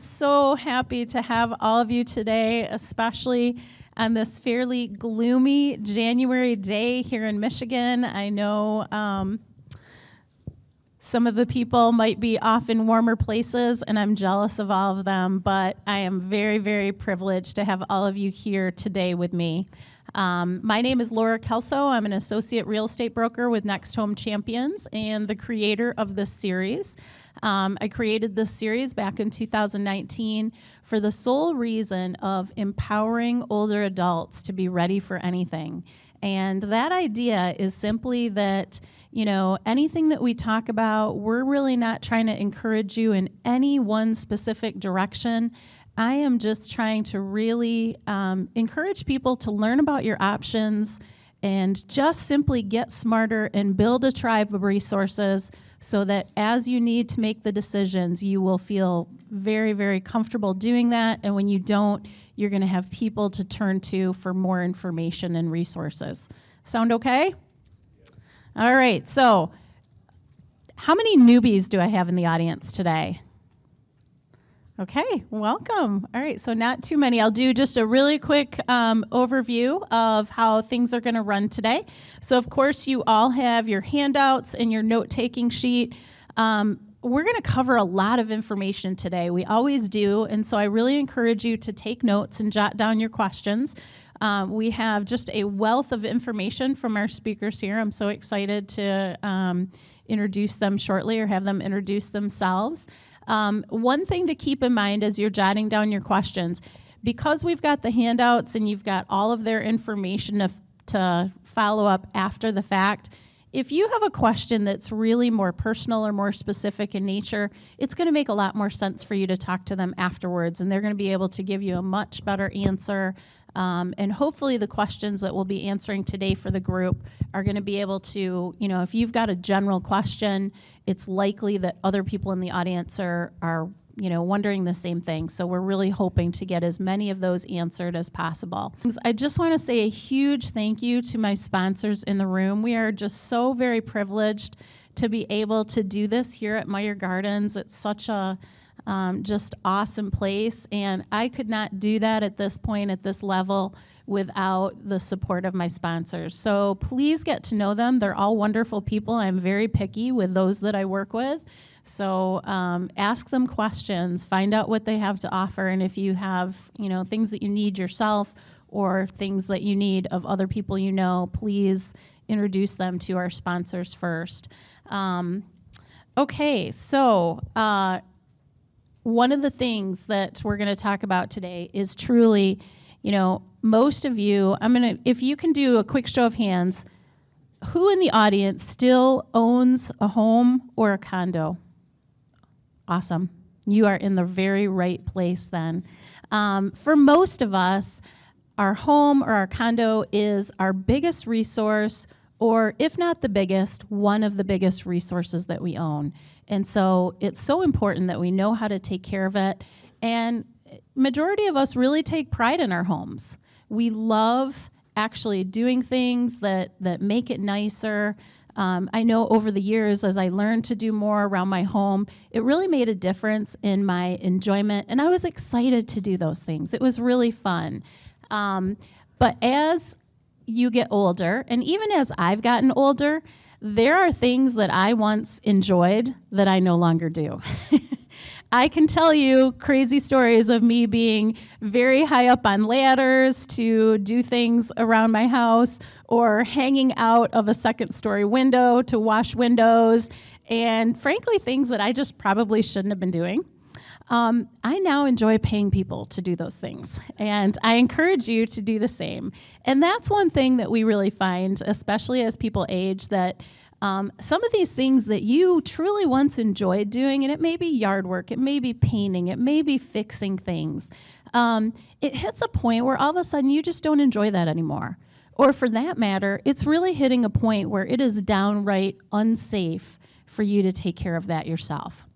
so happy to have all of you today, especially on this fairly gloomy January day here in Michigan. I know some of the people might be off in warmer places, and I'm jealous of all of them, but I am very, very privileged to have all of you here today with me. My name is LauraTKelso. I'm an associate real estate broker with Next Home Champions and the creator of this series. I created this series back in 2019 for the sole reason of empowering older adults to be ready for anything. And that idea is simply that, you know, anything that we talk about, we're really not trying to encourage you in any one specific direction. I am just trying to really encourage people to learn about your options and just simply get smarter and build a tribe of resources so that as you need to make the decisions, you will feel very, very comfortable doing that. And when you don't, you're going to have people to turn to for more information and resources. Sound okay? All right. So how many newbies do I have in the audience today? Okay, welcome. All right, so not too many. I'll do just a really quick overview of how things are going to run today. So, of course, you all have your handouts and your note-taking sheet. We're going to cover a lot of information today. We always do, and so I really encourage you to take notes and jot down your questions. We have just a wealth of information from our speakers here. I'm so excited to introduce them shortly or have them introduce themselves. One thing to keep in mind as you're jotting down your questions, because we've got the handouts and you've got all of their information to follow up after the fact, if you have a question that's really more personal or more specific in nature, it's going to make a lot more sense for you to talk to them afterwards, and they're going to be able to give you a much better answer. And hopefully the questions that we'll be answering today for the group are going to be able to, you know, if you've got a general question, it's likely that other people in the audience are you know, wondering the same thing. So we're really hoping to get as many of those answered as possible. I just want to say a huge thank you to my sponsors in the room. We are just so very privileged to be able to do this here at Meyer Gardens. It's such a just awesome place, and I could not do that at this point, at this level, without the support of my sponsors. So please get to know them. They're all wonderful people. I'm very picky with those that I work with. So ask them questions, find out what they have to offer, and if you have, you know, things that you need yourself or things that you need of other people you know, please introduce them to our sponsors first. Okay, so one of the things that we're going to talk about today is truly, you know, most of you, if you can do a quick show of hands, who in the audience still owns a home or a condo? Awesome. You are in the very right place then. For most of us, our home or our condo is our biggest resource, or if not the biggest, one of the biggest resources that we own. And so it's so important that we know how to take care of it. And majority of us really take pride in our homes. We love actually doing things that make it nicer. I know over the years, as I learned to do more around my home, it really made a difference in my enjoyment. And I was excited to do those things. It was really fun. But as you get older, and even as I've gotten older, there are things that I once enjoyed that I no longer do. I can tell you crazy stories of me being very high up on ladders to do things around my house, or hanging out of a second-story window to wash windows, and frankly, things that I just probably shouldn't have been doing. I now enjoy paying people to do those things, and I encourage you to do the same. And that's one thing that we really find, especially as people age, that some of these things that you truly once enjoyed doing, and it may be yard work, it may be painting, it may be fixing things, it hits a point where all of a sudden you just don't enjoy that anymore. Or for that matter, it's really hitting a point where it is downright unsafe for you to take care of that yourself.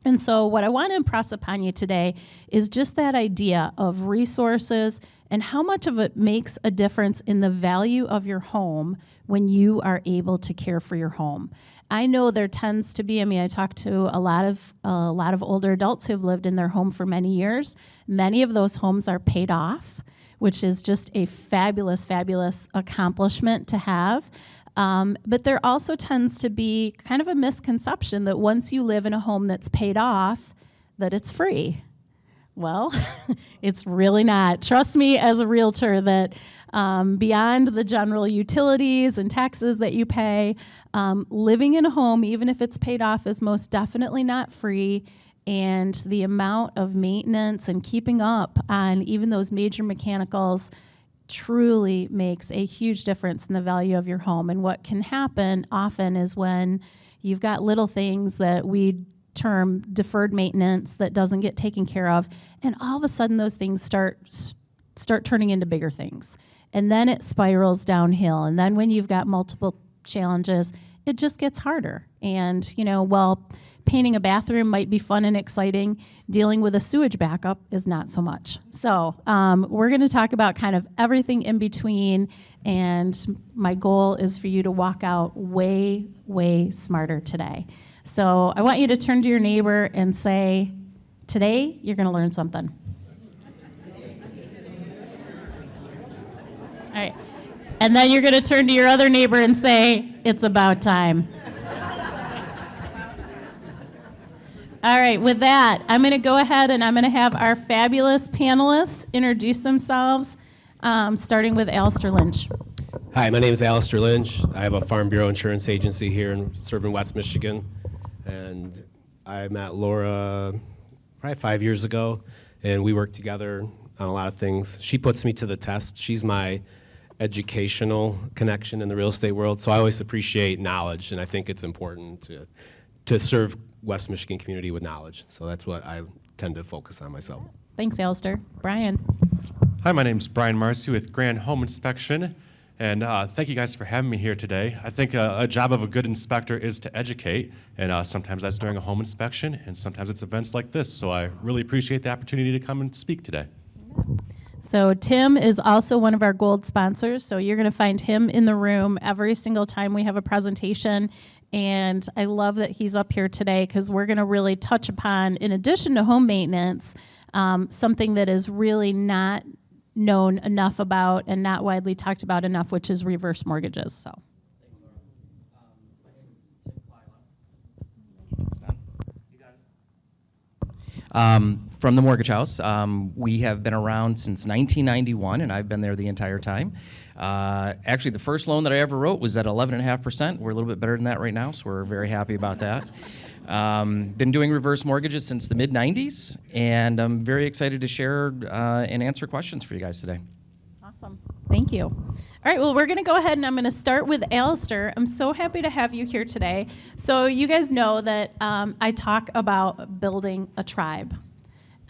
And so what I want to impress upon you today is just that idea of resources and how much of it makes a difference in the value of your home when you are able to care for your home. I know there tends to be, I talk to a lot of older adults who've lived in their home for many years. Many of those homes are paid off, which is just a fabulous, fabulous accomplishment to have. But there also tends to be kind of a misconception that once you live in a home that's paid off, that it's free. Well, it's really not. Trust me as a realtor that beyond the general utilities and taxes that you pay, living in a home, even if it's paid off, is most definitely not free. And the amount of maintenance and keeping up on even those major mechanicals truly makes a huge difference in the value of your home. And what can happen often is when you've got little things that we term deferred maintenance that doesn't get taken care of, and all of a sudden those things start turning into bigger things. And then it spirals downhill. And then when you've got multiple challenges, it just gets harder. And, while painting a bathroom might be fun and exciting, dealing with a sewage backup is not so much. So we're going to talk about kind of everything in between, and my goal is for you to walk out way, way smarter today. So I want you to turn to your neighbor and say, today you're going to learn something. All right. And then you're going to turn to your other neighbor and say, it's about time. All right, with that, I'm going to go ahead and I'm going to have our fabulous panelists introduce themselves, starting with Alistair Lynch. Hi, my name is Alistair Lynch. I have a Farm Bureau insurance agency here in West Michigan. And I met Laura probably 5 years ago, and we worked together on a lot of things. She puts me to the test. She's my educational connection in the real estate world, so I always appreciate knowledge, and I think it's important to serve West Michigan community with knowledge. So that's what I tend to focus on myself. Thanks, Alistair. Brian. Hi, my name's Brian Marcy with Grand Home Inspection, and thank you guys for having me here today. I think a job of a good inspector is to educate, and sometimes that's during a home inspection, and sometimes it's events like this, so I really appreciate the opportunity to come and speak today. So Tim is also one of our gold sponsors, so you're going to find him in the room every single time we have a presentation. And I love that he's up here today because we're going to really touch upon, in addition to home maintenance, something that is really not known enough about and not widely talked about enough, which is reverse mortgages. So. Thanks, Laura. My name is Tim Kleyla. You got it. From the Mortgage House. We have been around since 1991, and I've been there the entire time. Actually, the first loan that I ever wrote was at 11.5%. We're a little bit better than that right now, so we're very happy about that. Been doing reverse mortgages since the mid-90s, and I'm very excited to share and answer questions for you guys today. Awesome. Thank you. All right, well, we're going to go ahead, and I'm going to start with Alistair. I'm so happy to have you here today. So you guys know that I talk about building a tribe.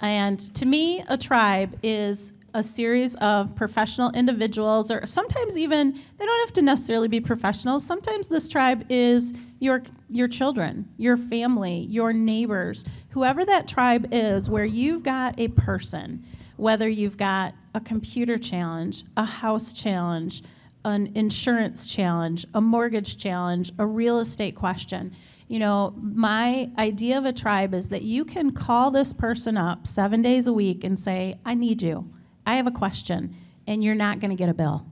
And to me, a tribe is a series of professional individuals, or sometimes even, they don't have to necessarily be professionals. Sometimes this tribe is your children, your family, your neighbors, whoever that tribe is, where you've got a person, whether you've got a computer challenge, a house challenge, an insurance challenge, a mortgage challenge, a real estate question. You know, my idea of a tribe is that you can call this person up 7 days a week and say, I need you. I have a question, and you're not going to get a bill.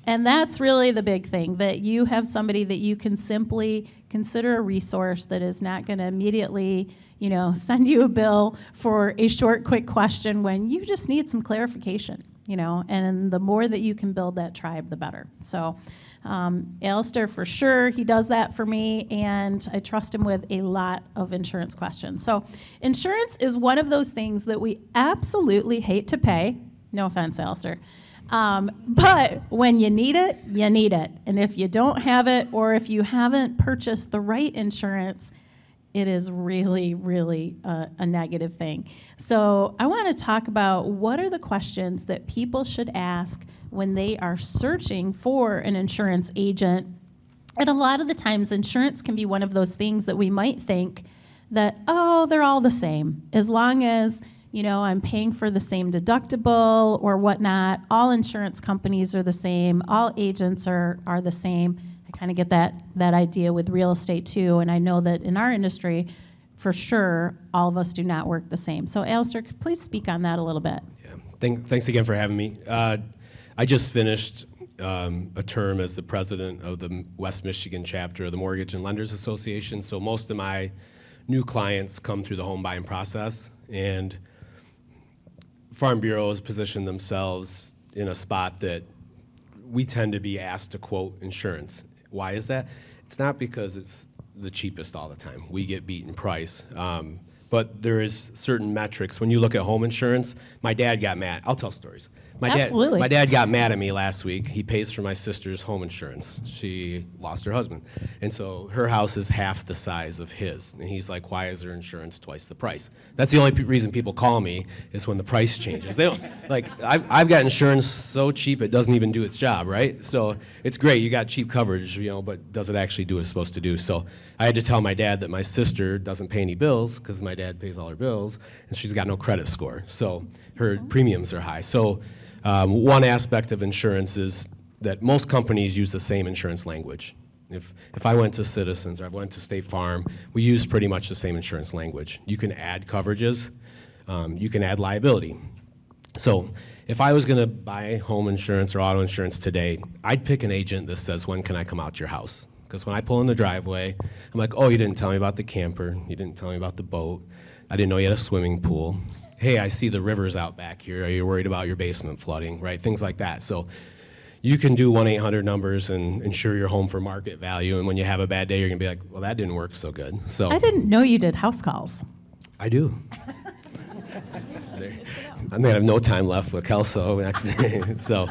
And that's really the big thing, that you have somebody that you can simply consider a resource that is not going to immediately, send you a bill for a short, quick question when you just need some clarification, and the more that you can build that tribe, the better. So Alistair, for sure, he does that for me, and I trust him with a lot of insurance questions. So insurance is one of those things that we absolutely hate to pay. No offense, Alistair. But when you need it, you need it. And if you don't have it, or if you haven't purchased the right insurance, it is really, really a negative thing. So I want to talk about what are the questions that people should ask when they are searching for an insurance agent. And a lot of the times, insurance can be one of those things that we might think that, oh, they're all the same. As long as I'm paying for the same deductible or whatnot. All insurance companies are the same. All agents are the same. I kind of get that idea with real estate too. And I know that in our industry, for sure, all of us do not work the same. So Alistair, please speak on that a little bit. Yeah. Thanks again for having me. I just finished a term as the president of the West Michigan chapter of the Mortgage and Lenders Association. So most of my new clients come through the home buying process, and Farm Bureaus position themselves in a spot that we tend to be asked to quote insurance. Why is that? It's not because it's the cheapest all the time. We get beaten price. But there is certain metrics. When you look at home insurance, my dad got mad. I'll tell stories. Absolutely. My dad got mad at me last week. He pays for my sister's home insurance. She lost her husband. And so her house is half the size of his. And he's like, why is her insurance twice the price? That's the only reason people call me is when the price changes. They don't, like, I've got insurance so cheap it doesn't even do its job, right? So it's great. You got cheap coverage, but does it actually do what it's supposed to do? So I had to tell my dad that my sister doesn't pay any bills because my dad pays all her bills, and she's got no credit score. So her premiums are high. So one aspect of insurance is that most companies use the same insurance language. If I went to Citizens or I went to State Farm, we use pretty much the same insurance language. You can add coverages, you can add liability. So if I was going to buy home insurance or auto insurance today, I'd pick an agent that says, when can I come out to your house? Because when I pull in the driveway, I'm like, oh, you didn't tell me about the camper. You didn't tell me about the boat. I didn't know you had a swimming pool. Hey, I see the river's out back here. Are you worried about your basement flooding, right? Things like that. So you can do 1-800 numbers and insure your home for market value. And when you have a bad day, you're going to be like, well, that didn't work so good. So I didn't know you did house calls. I do. I'm going to have no time left with Kelso next day. So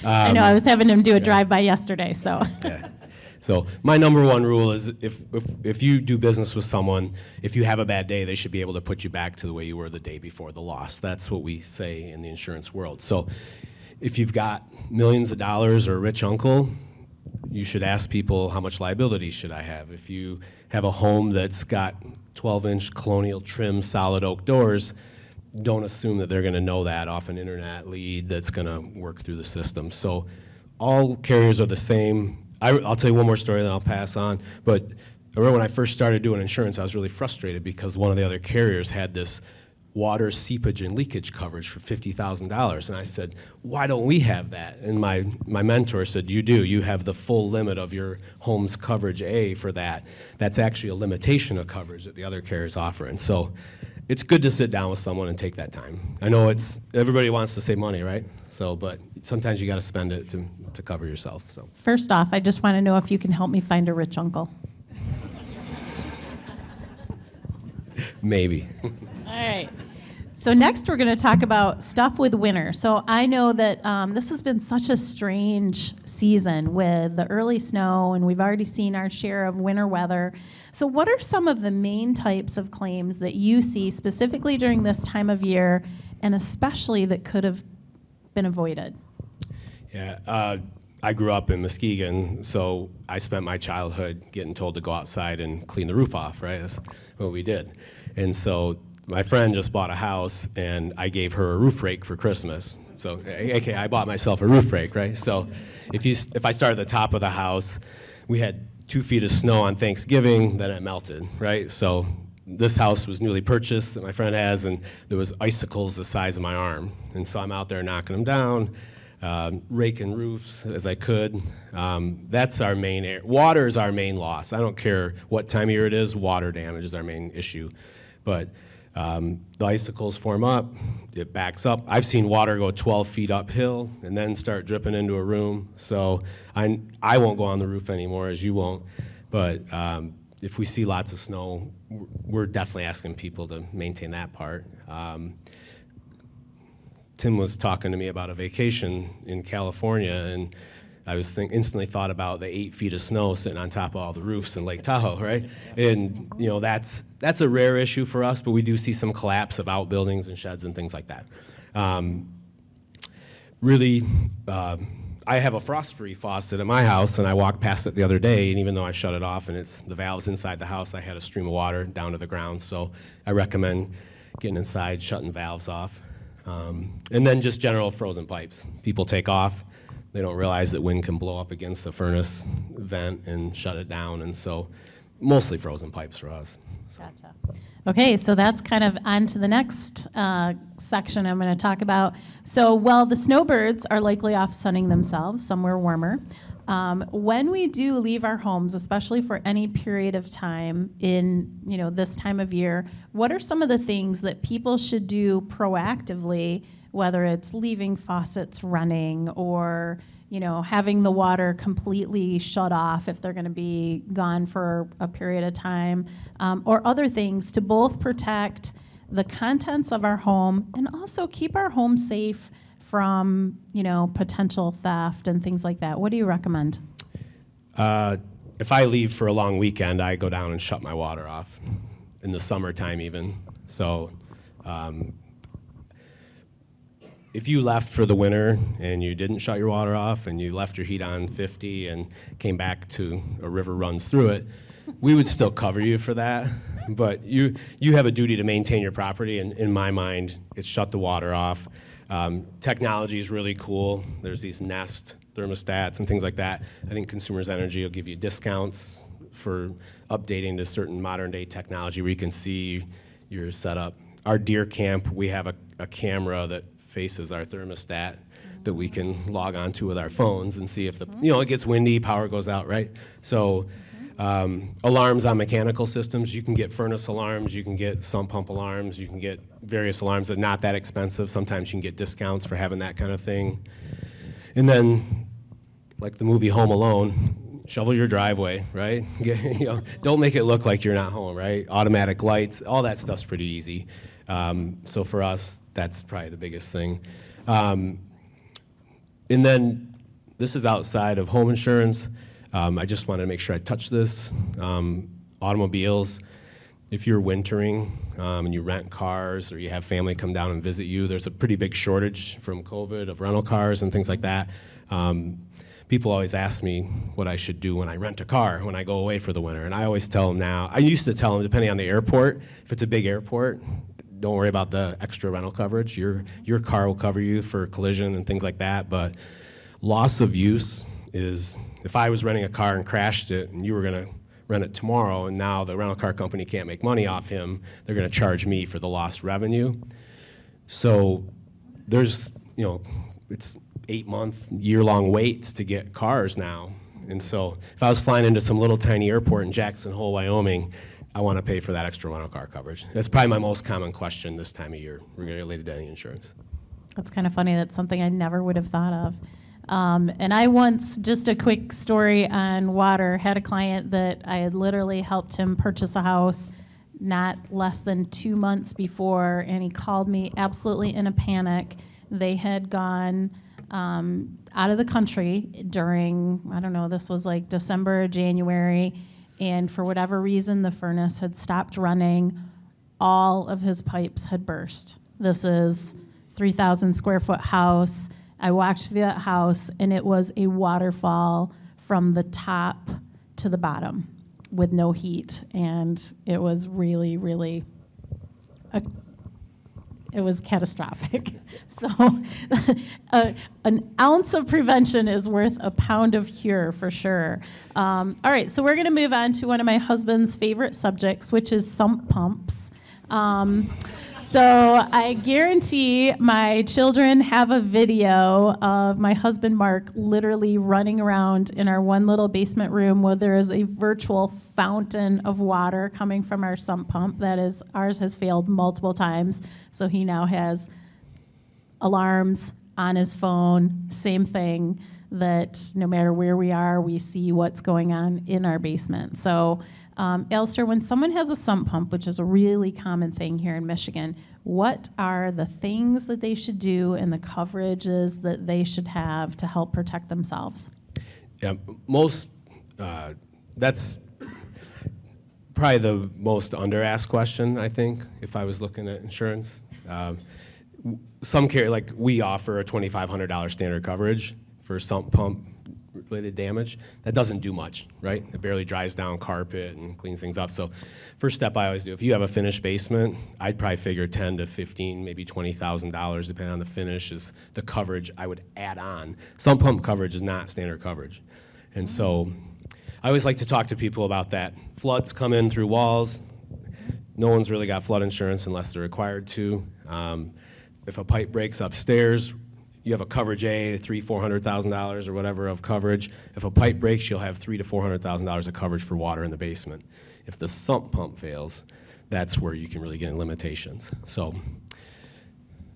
I know. I was having him do a drive-by yesterday, so. Yeah. So my number one rule is if you do business with someone, if you have a bad day, they should be able to put you back to the way you were the day before the loss. That's what we say in the insurance world. So if you've got millions of dollars or a rich uncle, you should ask people, how much liability should I have? If you have a home that's got 12-inch colonial trim solid oak doors, don't assume that they're going to know that off an internet lead that's going to work through the system. So all carriers are the same. I'll tell you one more story, then I'll pass on. But I remember when I first started doing insurance, I was really frustrated because one of the other carriers had this water seepage and leakage coverage for $50,000. And I said, why don't we have that? And my mentor said, you do. You have the full limit of your home's coverage A for that. That's actually a limitation of coverage that the other carriers offer. And so it's good to sit down with someone and take that time. I know everybody wants to save money, right? So, but sometimes you got to spend it to cover yourself. So First off, I just want to know if you can help me find a rich uncle. maybe. All right. So next we're going to talk about stuff with winter. So I know that this has been such a strange season with the early snow, and we've already seen our share of winter weather. So what are some of the main types of claims that you see specifically during this time of year, and especially that could have been avoided? Yeah, I grew up in Muskegon, so I spent my childhood getting told to go outside and clean the roof off, right? That's what we did. And so my friend just bought a house, and I gave her a roof rake for Christmas. So, okay, I bought myself a roof rake, right? So if I start at the top of the house, we had 2 feet of snow on Thanksgiving, then it melted, right? So this house was newly purchased that my friend has, and there was icicles the size of my arm. And so I'm out there knocking them down, raking roofs as I could. That's our main water is our main loss. I don't care what time of year it is, water damage is our main issue. But the icicles form up, it backs up. I've seen water go 12 feet uphill and then start dripping into a room. So I won't go on the roof anymore, as you won't. But if we see lots of snow, we're definitely asking people to maintain that part. Tim was talking to me about a vacation in California, and I was instantly thought about the 8 feet of snow sitting on top of all the roofs in Lake Tahoe, right? And that's a rare issue for us, but we do see some collapse of outbuildings and sheds and things like that. I have a frost-free faucet at my house, and I walked past it the other day, and even though I shut it off and the valve's inside the house, I had a stream of water down to the ground. So I recommend getting inside, shutting valves off. And then just general frozen pipes. People take off. They don't realize that wind can blow up against the furnace vent and shut it down. And so mostly frozen pipes for us. Gotcha. Okay, so that's kind of on to the next section I'm going to talk about. So while the snowbirds are likely off sunning themselves somewhere warmer, when we do leave our homes, especially for any period of time in this time of year, what are some of the things that people should do proactively, whether it's leaving faucets running or having the water completely shut off if they're going to be gone for a period of time, or other things to both protect the contents of our home and also keep our home safe from potential theft and things like that? What do you recommend? If I leave for a long weekend, I go down and shut my water off in the summertime even. So if you left for the winter and you didn't shut your water off and you left your heat on 50 and came back to a river runs through it, we would still cover you for that. But you have a duty to maintain your property, and in my mind, it's shut the water off. Technology is really cool. There's these Nest thermostats and things like that. I think Consumers Energy will give you discounts for updating to certain modern day technology where you can see your setup. Our deer camp, we have a camera that faces our thermostat that we can log onto with our phones and see if it gets windy, power goes out, right? So alarms on mechanical systems, you can get furnace alarms, you can get sump pump alarms, you can get various alarms that are not that expensive. Sometimes you can get discounts for having that kind of thing. And then, like the movie Home Alone, shovel your driveway, right? Don't make it look like you're not home, right? Automatic lights, all that stuff's pretty easy. So for us, that's probably the biggest thing. And then this is outside of home insurance. I just wanted to make sure I touch this. Automobiles, if you're wintering and you rent cars or you have family come down and visit you, there's a pretty big shortage from COVID of rental cars and things like that. People always ask me what I should do when I rent a car when I go away for the winter. And I always tell them now, I used to tell them, depending on the airport, if it's a big airport, don't worry about the extra rental coverage. Your car will cover you for collision and things like that. But loss of use is, if I was renting a car and crashed it and you were going to rent it tomorrow and now the rental car company can't make money off him, they're going to charge me for the lost revenue. So there's, it's 8-month, year-long waits to get cars now. And so if I was flying into some little tiny airport in Jackson Hole, Wyoming, I want to pay for that extra rental car coverage. That's probably my most common question this time of year related to any insurance. That's kind of funny. That's something I never would have thought of. And I once, just a quick story on water, had a client that I had literally helped him purchase a house not less than 2 months before, and he called me absolutely in a panic. They had gone out of the country during, I don't know, this was like December or January, and for whatever reason, the furnace had stopped running. All of his pipes had burst. This is 3,000 square foot house. I walked through that house, and it was a waterfall from the top to the bottom with no heat. And it was really, really, it was catastrophic. So an ounce of prevention is worth a pound of cure for sure. All right, so we're going to move on to one of my husband's favorite subjects, which is sump pumps. So I guarantee my children have a video of my husband, Mark, literally running around in our one little basement room where there is a virtual fountain of water coming from our sump pump. That is, ours has failed multiple times. So he now has alarms on his phone, same thing, that no matter where we are, we see what's going on in our basement. So Alistair, when someone has a sump pump, which is a really common thing here in Michigan, what are the things that they should do and the coverages that they should have to help protect themselves? Yeah, that's probably the most under-asked question, I think, if I was looking at insurance. Some carrier, like we offer a $2,500 standard coverage for sump pump related damage, that doesn't do much, right? It barely dries down carpet and cleans things up. So first step I always do, if you have a finished basement, I'd probably figure 10 to 15, maybe $20,000, depending on the finish, is the coverage I would add on. Sump pump coverage is not standard coverage. And so I always like to talk to people about that. Floods come in through walls. No one's really got flood insurance unless they're required to. If a pipe breaks upstairs, you have a coverage A, $300,000-$400,000 or whatever of coverage. If a pipe breaks, you'll have $300,000 to $400,000 of coverage for water in the basement. If the sump pump fails, that's where you can really get in limitations. So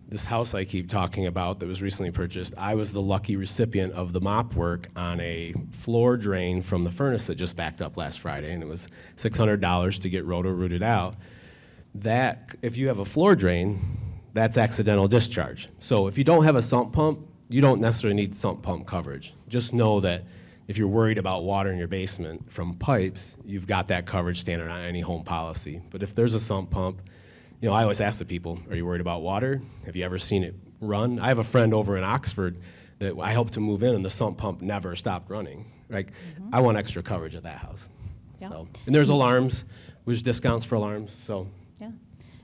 this house I keep talking about that was recently purchased, I was the lucky recipient of the mop work on a floor drain from the furnace that just backed up last Friday, and it was $600 to get roto-rooted out. That, if you have a floor drain, that's accidental discharge. So if you don't have a sump pump, you don't necessarily need sump pump coverage. Just know that if you're worried about water in your basement from pipes, you've got that coverage standard on any home policy. But if there's a sump pump, you know, I always ask the people, are you worried about water? Have you ever seen it run? I have a friend over in Oxford that I helped to move in, and the sump pump never stopped running. Like, I want extra coverage at that house. Yeah. So, and there's alarms, there's discounts for alarms, so. Yeah,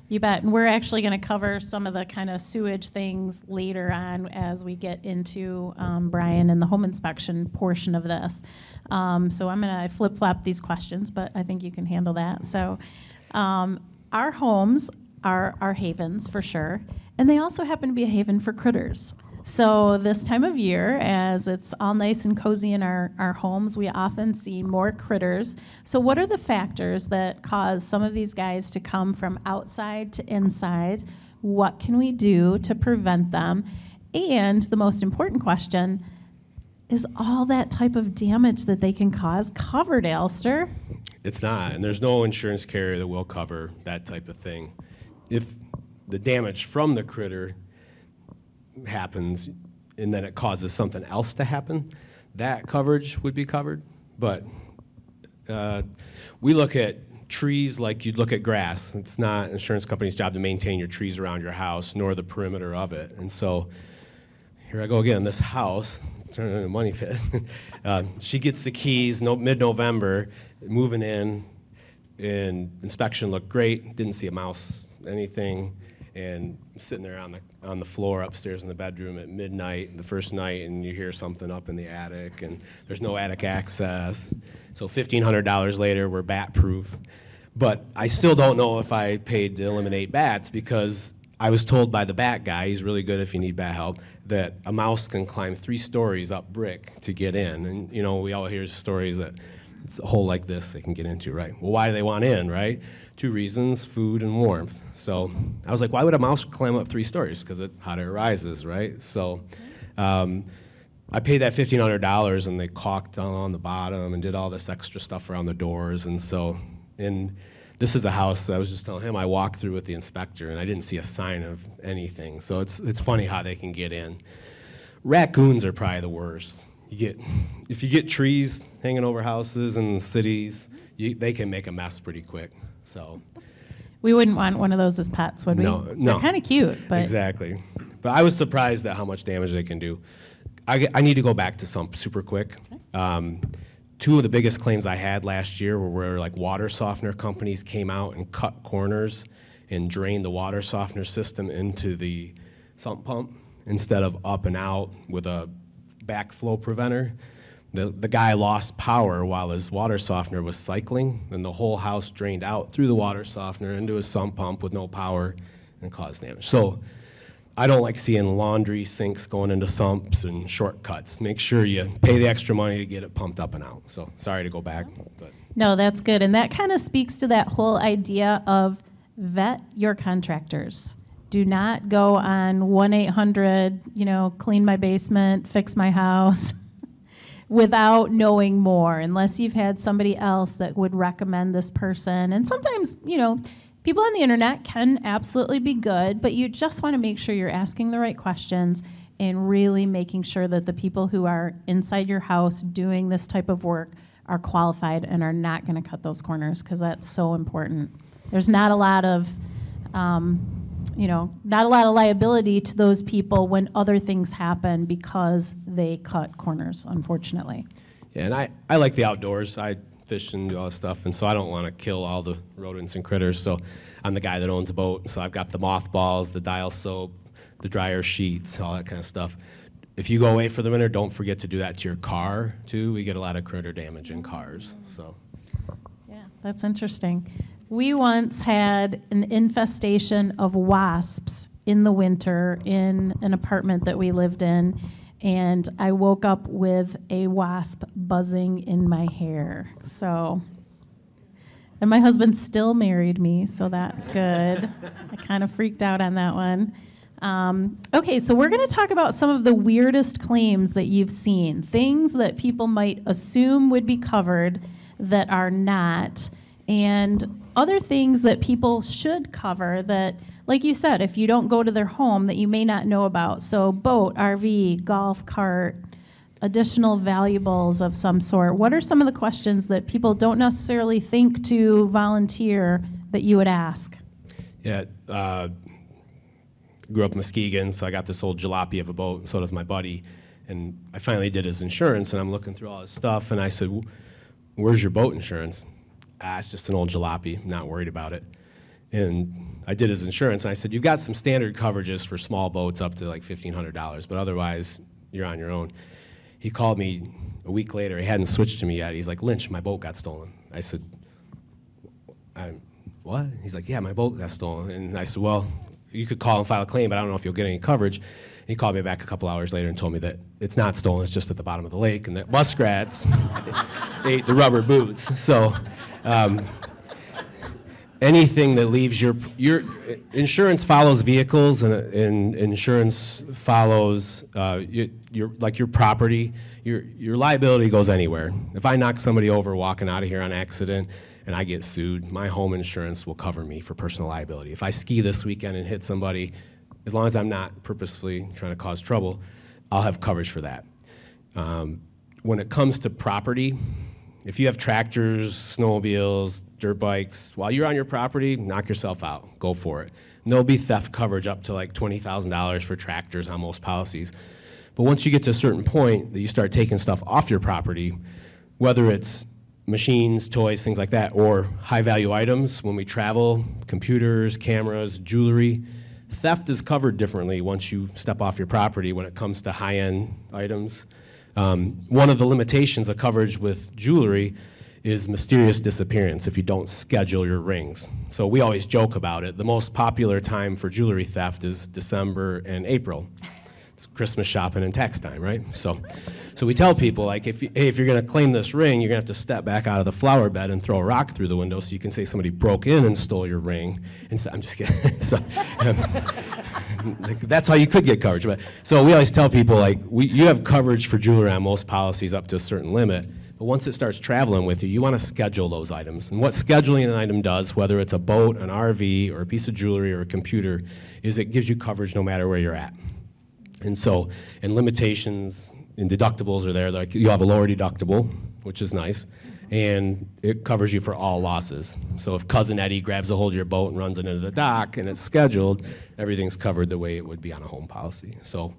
you bet. And we're actually going to cover some of the kind of sewage things later on as we get into Brian and the home inspection portion of this. So I'm going to flip-flop these questions, but I think you can handle that. So our homes are our havens for sure, and they also happen to be a haven for critters. So this time of year, as it's all nice and cozy in our homes, we often see more critters. So what are the factors that cause some of these guys to come from outside to inside? What can we do to prevent them? And the most important question, is all that type of damage that they can cause covered, Alistair? It's not, and there's no insurance carrier that will cover that type of thing. If the damage from the critter happens and then it causes something else to happen, that coverage would be covered. But we look at trees like you'd look at grass. It's not an insurance company's job to maintain your trees around your house, nor the perimeter of it. And so here I go again, this house, it's turning into a money pit. She gets the keys mid-November, moving in, and inspection looked great, didn't see a mouse, anything. And I'm sitting there on the floor upstairs in the bedroom at midnight, the first night, and you hear something up in the attic, and there's no attic access. So $1,500 later, we're bat-proof. But I still don't know if I paid to eliminate bats, because I was told by the bat guy, he's really good if you need bat help, that a mouse can climb 3 stories up brick to get in. And, you know, we all hear stories that it's a hole like this they can get into, right? Well, why do they want in, right? 2 reasons, food and warmth. So I was like, why would a mouse climb up 3 stories? Because it's how it rises, right? So I paid that $1,500, and they caulked on the bottom and did all this extra stuff around the doors. And so, this is a house, I was just telling him, I walked through with the inspector, and I didn't see a sign of anything. So it's funny how they can get in. Raccoons are probably the worst. If you get trees hanging over houses in cities, they can make a mess pretty quick. So We wouldn't want one of those as pets, would we? No. They're kind of cute, but Exactly. But I was surprised at how much damage they can do. I need to go back to sump super quick. Okay. 2 of the biggest claims I had last year were where like water softener companies came out and cut corners and drained the water softener system into the sump pump instead of up and out with a backflow preventer. The guy lost power while his water softener was cycling, and the whole house drained out through the water softener into his sump pump with no power and caused damage. So I don't like seeing laundry sinks going into sumps and shortcuts. Make sure you pay the extra money to get it pumped up and out. So sorry to go back. But. No, that's good. And that kind of speaks to that whole idea of vet your contractors. Do not go on 1-800, clean my basement, fix my house, without knowing more, unless you've had somebody else that would recommend this person. And sometimes, people on the internet can absolutely be good, but you just want to make sure you're asking the right questions and really making sure that the people who are inside your house doing this type of work are qualified and are not going to cut those corners, because that's so important. There's not a lot of not a lot of liability to those people when other things happen because they cut corners, unfortunately. Yeah, and I like the outdoors. I fish and do all this stuff, and so I don't want to kill all the rodents and critters. So I'm the guy that owns a boat, so I've got the mothballs, the dial soap, the dryer sheets, all that kind of stuff. If you go away for the winter, don't forget to do that to your car, too. We get a lot of critter damage in cars, so. Yeah, that's interesting. We once had an infestation of wasps in the winter in an apartment that we lived in, and I woke up with a wasp buzzing in my hair. So, and my husband still married me, so that's good. I kind of freaked out on that one. Okay, so we're going to talk about some of the weirdest claims that you've seen, things that people might assume would be covered that are not, and other things that people should cover that, like you said, if you don't go to their home, that you may not know about. So boat, RV, golf cart, additional valuables of some sort. What are some of the questions that people don't necessarily think to volunteer that you would ask? Yeah, grew up in Muskegon, so I got this old jalopy of a boat, and so does my buddy. And I finally did his insurance, and I'm looking through all his stuff, and I said, "Where's your boat insurance?" It's just an old jalopy, not worried about it. And I did his insurance, and I said, "You've got some standard coverages for small boats up to like $1,500, but otherwise, you're on your own." He called me a week later. He hadn't switched to me yet. He's like, "Lynch, my boat got stolen." I said, "What?" He's like, "Yeah, my boat got stolen." And I said, "Well, you could call and file a claim, but I don't know if you'll get any coverage." He called me back a couple hours later and told me that it's not stolen, it's just at the bottom of the lake, and that muskrats ate the rubber boots. So anything that leaves your insurance follows vehicles, and insurance follows your property. Your liability goes anywhere. If I knock somebody over walking out of here on accident and I get sued, my home insurance will cover me for personal liability. If I ski this weekend and hit somebody, as long as I'm not purposefully trying to cause trouble, I'll have coverage for that. When it comes to property, if you have tractors, snowmobiles, dirt bikes, while you're on your property, knock yourself out. Go for it. And there'll be theft coverage up to like $20,000 for tractors on most policies. But once you get to a certain point that you start taking stuff off your property, whether it's machines, toys, things like that, or high-value items, when we travel, computers, cameras, jewelry, theft is covered differently once you step off your property when it comes to high-end items. One of the limitations of coverage with jewelry is mysterious disappearance if you don't schedule your rings. So we always joke about it. The most popular time for jewelry theft is December and April. It's Christmas shopping and tax time, right? So we tell people, like, if you're going to claim this ring, you're going to have to step back out of the flower bed and throw a rock through the window so you can say somebody broke in and stole your ring. And so, I'm just kidding. So, that's how you could get coverage. But so we always tell people, like, you have coverage for jewelry on most policies up to a certain limit. But once it starts traveling with you, you want to schedule those items. And what scheduling an item does, whether it's a boat, an RV, or a piece of jewelry, or a computer, is it gives you coverage no matter where you're at. And so, and limitations and deductibles are there. Like, you have a lower deductible, which is nice, and it covers you for all losses. So if Cousin Eddie grabs a hold of your boat and runs it into the dock and it's scheduled, everything's covered the way it would be on a home policy. So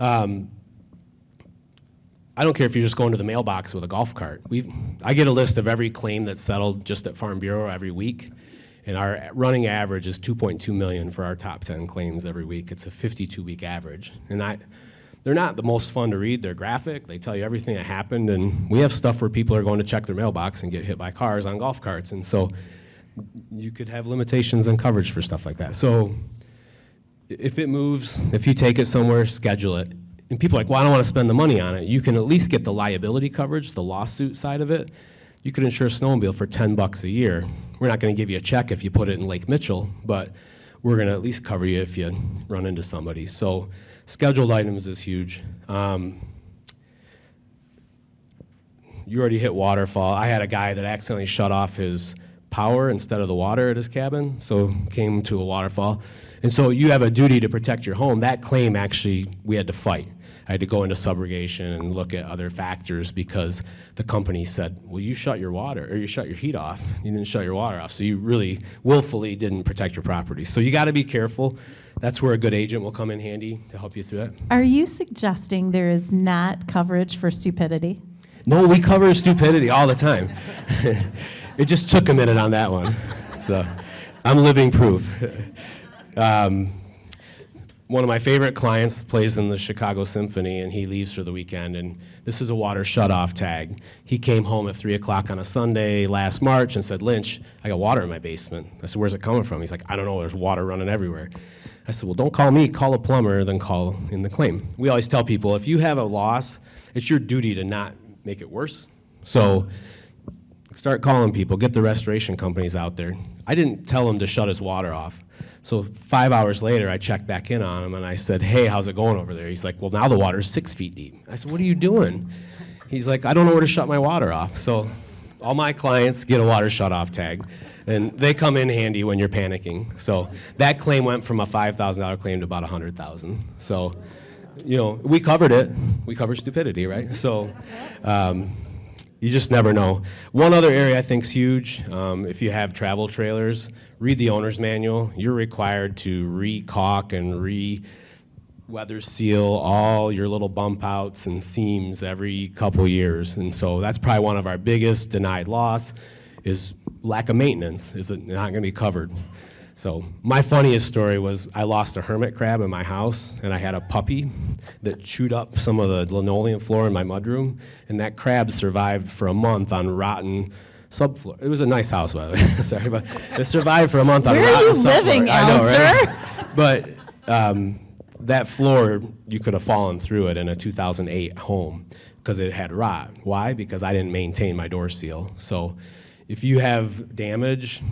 I don't care if you're just going to the mailbox with a golf cart. I get a list of every claim that's settled just at Farm Bureau every week. And our running average is $2.2 million for our top 10 claims every week. It's a 52-week average. And they're not the most fun to read. They're graphic. They tell you everything that happened. And we have stuff where people are going to check their mailbox and get hit by cars on golf carts. And so you could have limitations and coverage for stuff like that. So if it moves, if you take it somewhere, schedule it. And people are like, well, I don't want to spend the money on it. You can at least get the liability coverage, the lawsuit side of it. You could insure a snowmobile for $10 a year. We're not going to give you a check if you put it in Lake Mitchell, but we're going to at least cover you if you run into somebody. So scheduled items is huge. You already hit waterfall. I had a guy that accidentally shut off his power instead of the water at his cabin, so came to a waterfall. And so you have a duty to protect your home. That claim, actually, we had to fight. I had to go into subrogation and look at other factors because the company said, well, you shut your heat off. You didn't shut your water off, so you really willfully didn't protect your property. So you got to be careful. That's where a good agent will come in handy to help you through it. Are you suggesting there is not coverage for stupidity? No, we cover stupidity all the time. It just took a minute on that one. So I'm living proof. One of my favorite clients plays in the Chicago Symphony, and he leaves for the weekend, and this is a water shutoff tag. He came home at 3 o'clock on a Sunday last March and said, Lynch, I got water in my basement. I said, where's it coming from? He's like, I don't know, there's water running everywhere. I said, well, don't call me, call a plumber, then call in the claim. We always tell people, if you have a loss, it's your duty to not make it worse. So start calling people, get the restoration companies out there. I didn't tell him to shut his water off. So 5 hours later, I checked back in on him, and I said, hey, how's it going over there? He's like, well, now the water's 6 feet deep. I said, what are you doing? He's like, I don't know where to shut my water off. So all my clients get a water shut-off tag, and they come in handy when you're panicking. So that claim went from a $5,000 claim to about $100,000. So, you know, we covered it. We covered stupidity, right? So you just never know. One other area I think is huge, if you have travel trailers, read the owner's manual. You're required to re-caulk and re-weather seal all your little bump outs and seams every couple years. And so that's probably one of our biggest denied loss is lack of maintenance. Is it not going to be covered? So my funniest story was I lost a hermit crab in my house, and I had a puppy that chewed up some of the linoleum floor in my mudroom, and that crab survived for a month on rotten subfloor. It was a nice house, by the way. Sorry, but it survived for a month on Where rotten subfloor. are you living, Alistair? Right? But that floor, you could have fallen through it in a 2008 home because it had rot. Why? Because I didn't maintain my door seal. So if you have damage,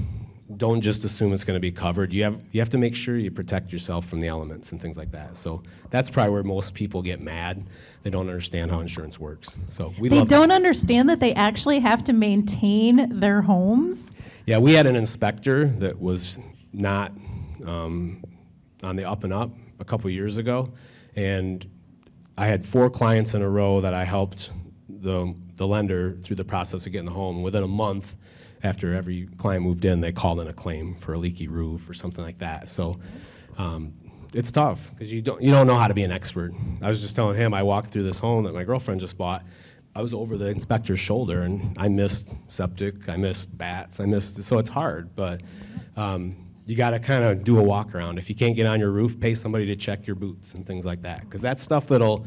don't just assume it's going to be covered. You have to make sure you protect yourself from the elements and things like that. So that's probably where most people get mad. They don't understand how insurance works. So They don't understand that they actually have to maintain their homes? Yeah, we had an inspector that was not on the up and up a couple years ago, and I had 4 clients in a row that I helped the lender through the process of getting the home. Within a month, after every client moved in, they called in a claim for a leaky roof or something like that. So it's tough because you don't know how to be an expert. I was just telling him I walked through this home that my girlfriend just bought. I was over the inspector's shoulder, and I missed septic, I missed bats, so it's hard. But you got to kind of do a walk around. If you can't get on your roof, pay somebody to check your boots and things like that, because that's stuff that'll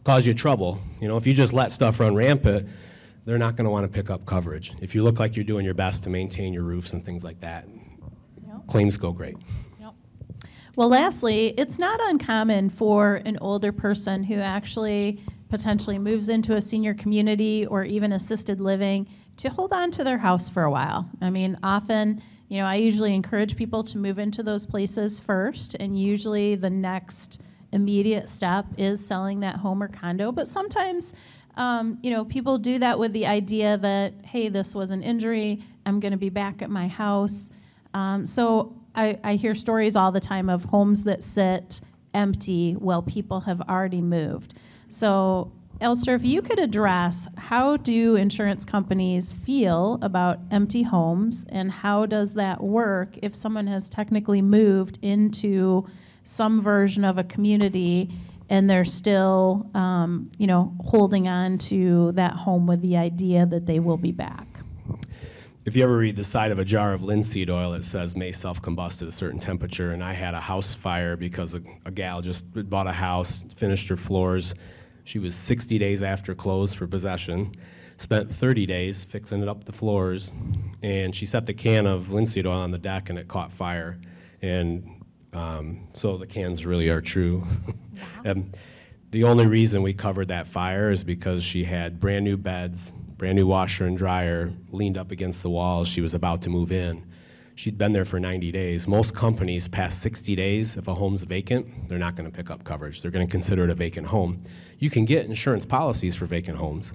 cause you trouble. You know, if you just let stuff run rampant, they're not going to want to pick up coverage. If you look like you're doing your best to maintain your roofs and things like that, claims go great. Yep. Well, lastly, it's not uncommon for an older person who actually potentially moves into a senior community or even assisted living to hold on to their house for a while. I mean, often, you know, I usually encourage people to move into those places first, and usually the next immediate step is selling that home or condo. But sometimes, you know, people do that with the idea that, hey, this was an injury, I'm going to be back at my house. So I hear stories all the time of homes that sit empty while people have already moved. So, Alistair, if you could address how do insurance companies feel about empty homes, and how does that work if someone has technically moved into some version of a community and they're still, you know, holding on to that home with the idea that they will be back? If you ever read the side of a jar of linseed oil, it says may self-combust at a certain temperature, and I had a house fire because a gal just bought a house, finished her floors. She was 60 days after close for possession, spent 30 days fixing it up the floors, and she set the can of linseed oil on the deck and it caught fire. And so the cans really are true. Wow. The only reason we covered that fire is because she had brand new beds, brand new washer and dryer, leaned up against the wall. She was about to move in. She'd been there for 90 days. Most companies past 60 days, if a home's vacant, they're not going to pick up coverage. They're going to consider it a vacant home. You can get insurance policies for vacant homes.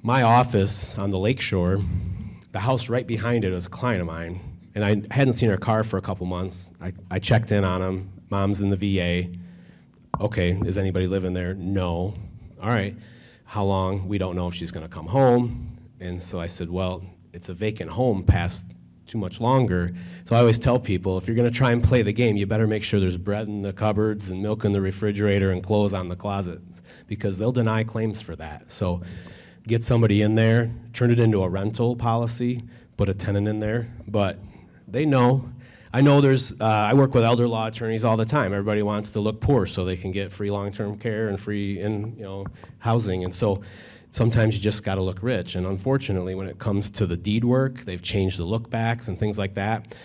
My office on the lakeshore, the house right behind it was a client of mine, and I hadn't seen her car for a couple months. I checked in on them. Mom's in the VA. Okay, is anybody living there? No. All right. How long? We don't know if she's going to come home. And so I said, well, it's a vacant home past too much longer. So I always tell people, if you're going to try and play the game, you better make sure there's bread in the cupboards and milk in the refrigerator and clothes on the closet, because they'll deny claims for that. So get somebody in there, turn it into a rental policy, put a tenant in there. But they know. I know I work with elder law attorneys all the time. Everybody wants to look poor so they can get free long-term care and free housing. And so sometimes you just got to look rich. And unfortunately, when it comes to the deed work, they've changed the look backs and things like that.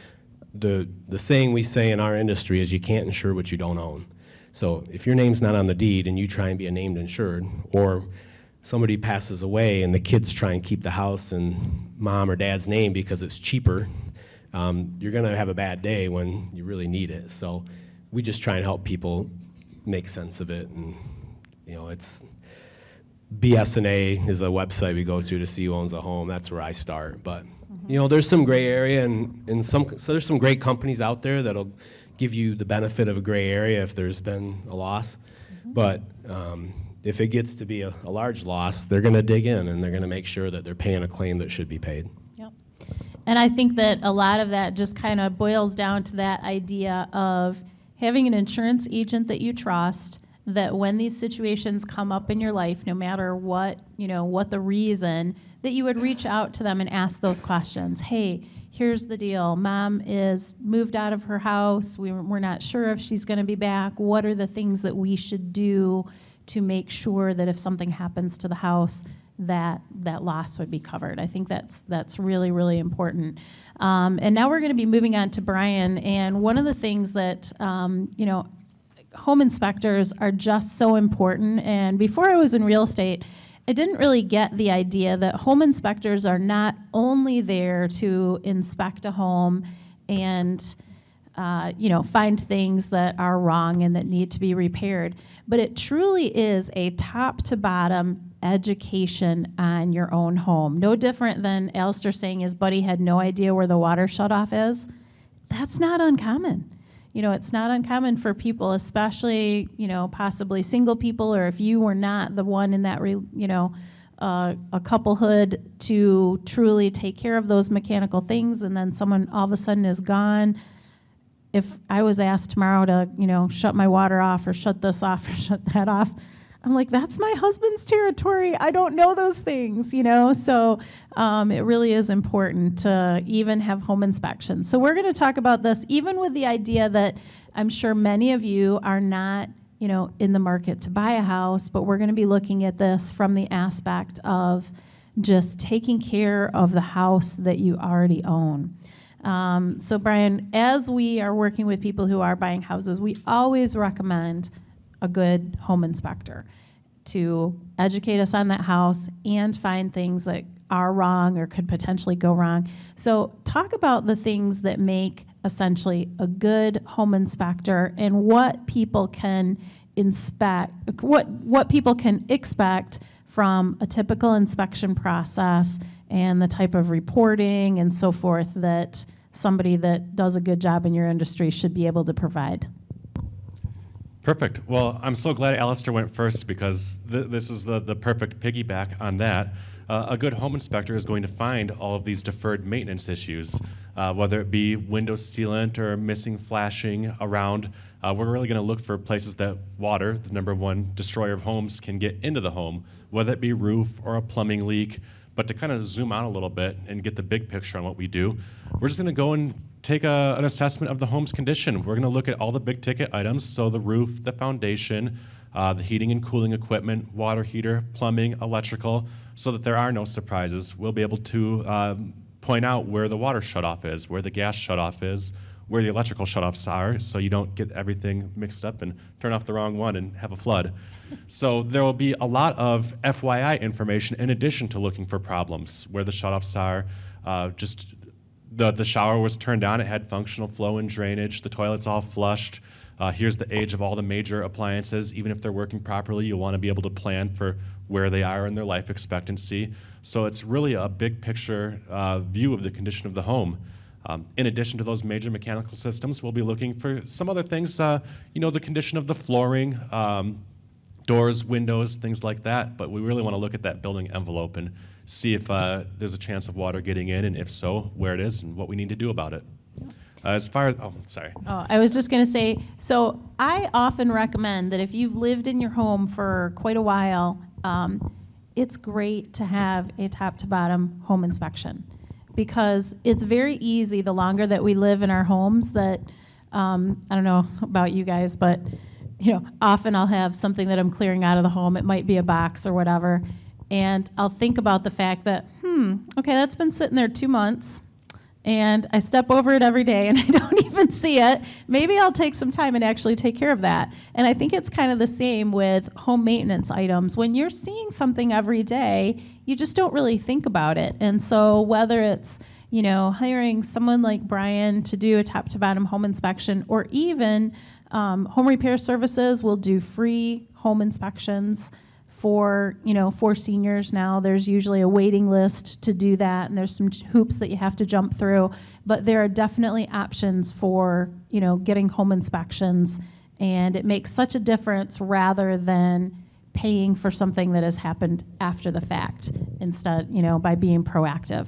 The saying we say in our industry is you can't insure what you don't own. So if your name's not on the deed and you try and be a named insured, or somebody passes away and the kids try and keep the house in mom or dad's name because it's cheaper, you're going to have a bad day when you really need it. So we just try and help people make sense of it. And, it's BS&A is a website we go to see who owns a home. That's where I start. But, there's some gray area, and so there's some great companies out there that'll give you the benefit of a gray area if there's been a loss. But if it gets to be a large loss, they're going to dig in, and they're going to make sure that they're paying a claim that should be paid. Yep. And I think that a lot of that just kind of boils down to that idea of having an insurance agent that you trust, that when these situations come up in your life, no matter what, what the reason, that you would reach out to them and ask those questions. Hey, here's the deal. Mom is moved out of her house. We're not sure if she's going to be back. What are the things that we should do to make sure that if something happens to the house, that loss would be covered? I think that's really, really important. And now we're going to be moving on to Brian. And one of the things that, home inspectors are just so important. And before I was in real estate, I didn't really get the idea that home inspectors are not only there to inspect a home and find things that are wrong and that need to be repaired, but it truly is a top to bottom education on your own home. No different than Alistair saying his buddy had no idea where the water shutoff is. That's not uncommon. It's not uncommon for people, especially, possibly single people, or if you were not the one in that, a couplehood to truly take care of those mechanical things, and then someone all of a sudden is gone. If I was asked tomorrow to, shut my water off or shut this off or shut that off, I'm like, that's my husband's territory. I don't know those things, So it really is important to even have home inspections. So we're going to talk about this, even with the idea that I'm sure many of you are not, in the market to buy a house, but we're going to be looking at this from the aspect of just taking care of the house that you already own. So Brian, as we are working with people who are buying houses, we always recommend a good home inspector to educate us on that house and find things that are wrong or could potentially go wrong. So talk about the things that make essentially a good home inspector and what people can what people can expect from a typical inspection process and the type of reporting and so forth that somebody that does a good job in your industry should be able to provide. Perfect. Well, I'm so glad Alistair went first, because this is the perfect piggyback on that. A good home inspector is going to find all of these deferred maintenance issues, whether it be window sealant or missing flashing around. We're really going to look for places that water, the number one destroyer of homes, can get into the home, whether it be roof or a plumbing leak. But to kind of zoom out a little bit and get the big picture on what we do, we're just going to go and take an assessment of the home's condition. We're going to look at all the big ticket items, so the roof, the foundation, the heating and cooling equipment, water heater, plumbing, electrical, so that there are no surprises. We'll be able to point out where the water shutoff is, where the gas shutoff is, where the electrical shutoffs are, so you don't get everything mixed up and turn off the wrong one and have a flood. So there will be a lot of FYI information in addition to looking for problems, where the shutoffs are, just the shower was turned on, it had functional flow and drainage, the toilet's all flushed, Here's the age of all the major appliances. Even if they're working properly, you want to be able to plan for where they are in their life expectancy. So it's really a big picture view of the condition of the home. In addition to those major mechanical systems, we'll be looking for some other things, the condition of the flooring, doors, windows, things like that. But we really want to look at that building envelope and see if there's a chance of water getting in, and if so, where it is and what we need to do about it. As far as, sorry. Oh, I was just going to say, so I often recommend that if you've lived in your home for quite a while, it's great to have a top-to-bottom home inspection, because it's very easy the longer that we live in our homes that, I don't know about you guys, but often I'll have something that I'm clearing out of the home. It might be a box or whatever, and I'll think about the fact that, okay, that's been sitting there 2 months, and I step over it every day and I don't even see it. Maybe I'll take some time and actually take care of that. And I think it's kind of the same with home maintenance items. When you're seeing something every day, you just don't really think about it. And so whether it's, hiring someone like Brian to do a top-to-bottom home inspection, or even Home Repair Services will do free home inspections for seniors now. There's usually a waiting list to do that, and there's some hoops that you have to jump through. But there are definitely options for, getting home inspections, and it makes such a difference rather than paying for something that has happened after the fact, instead, by being proactive.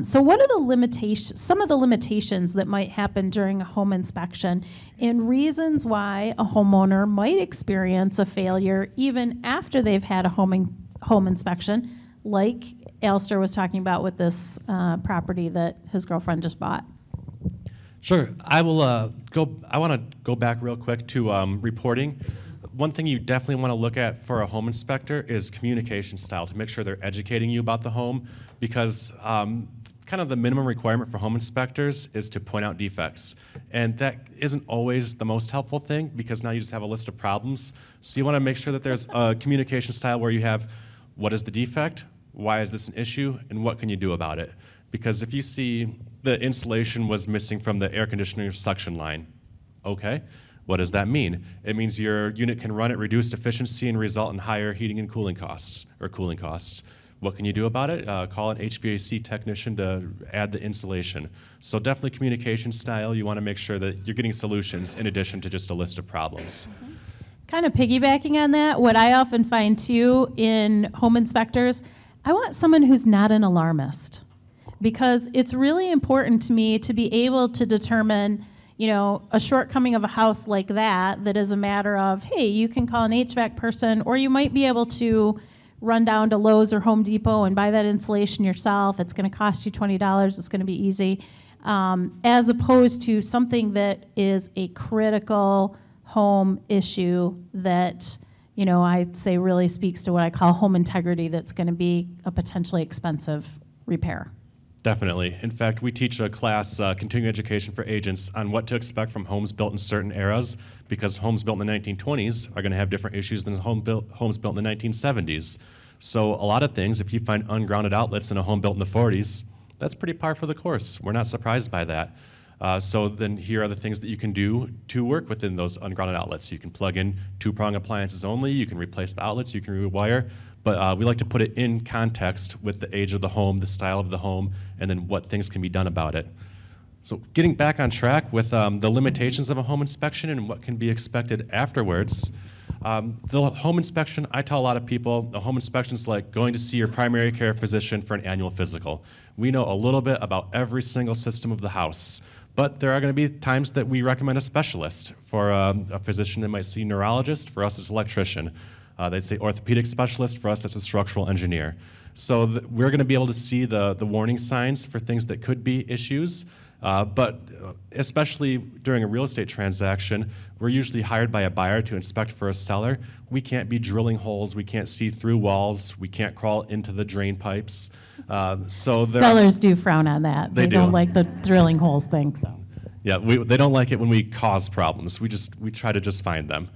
So what are some of the limitations that might happen during a home inspection, and reasons why a homeowner might experience a failure even after they've had a home inspection, like Alistair was talking about with this property that his girlfriend just bought? Sure. I want to go back real quick to reporting. One thing you definitely want to look at for a home inspector is communication style, to make sure they're educating you about the home, because kind of the minimum requirement for home inspectors is to point out defects. And that isn't always the most helpful thing, because now you just have a list of problems. So you want to make sure that there's a communication style where you have, what is the defect, why is this an issue, and what can you do about it? Because if you see the insulation was missing from the air conditioner suction line, okay, what does that mean? It means your unit can run at reduced efficiency and result in higher heating and cooling costs. What can you do about it? Call an HVAC technician to add the insulation. So definitely communication style. You want to make sure that you're getting solutions in addition to just a list of problems. Mm-hmm. Kind of piggybacking on that, what I often find too in home inspectors, I want someone who's not an alarmist, because it's really important to me to be able to determine a shortcoming of a house like that is a matter of, hey, you can call an HVAC person, or you might be able to run down to Lowe's or Home Depot and buy that insulation yourself. It's going to cost you $20. It's going to be easy. As opposed to something that is a critical home issue that, I'd say really speaks to what I call home integrity, that's going to be a potentially expensive repair. Definitely. In fact, we teach a class, continuing education for agents, on what to expect from homes built in certain eras, because homes built in the 1920s are going to have different issues than homes built in the 1970s. So a lot of things, if you find ungrounded outlets in a home built in the 40s, that's pretty par for the course. We're not surprised by that. So then here are the things that you can do to work within those ungrounded outlets. You can plug in two-prong appliances only. You can replace the outlets. You can rewire. But we like to put it in context with the age of the home, the style of the home, and then what things can be done about it. So getting back on track with the limitations of a home inspection and what can be expected afterwards. The home inspection, I tell a lot of people, a home inspection is like going to see your primary care physician for an annual physical. We know a little bit about every single system of the house, but there are going to be times that we recommend a specialist. For a physician, they might see a neurologist. For us, it's an electrician. They'd say orthopedic specialist. For us, that's a structural engineer. So we're going to be able to see the warning signs for things that could be issues. But especially during a real estate transaction, we're usually hired by a buyer to inspect for a seller. We can't be drilling holes. We can't see through walls. We can't crawl into the drain pipes. Sellers do frown on that. They don't like the drilling holes thing. So. Yeah, they don't like it when we cause problems. We try to just find them.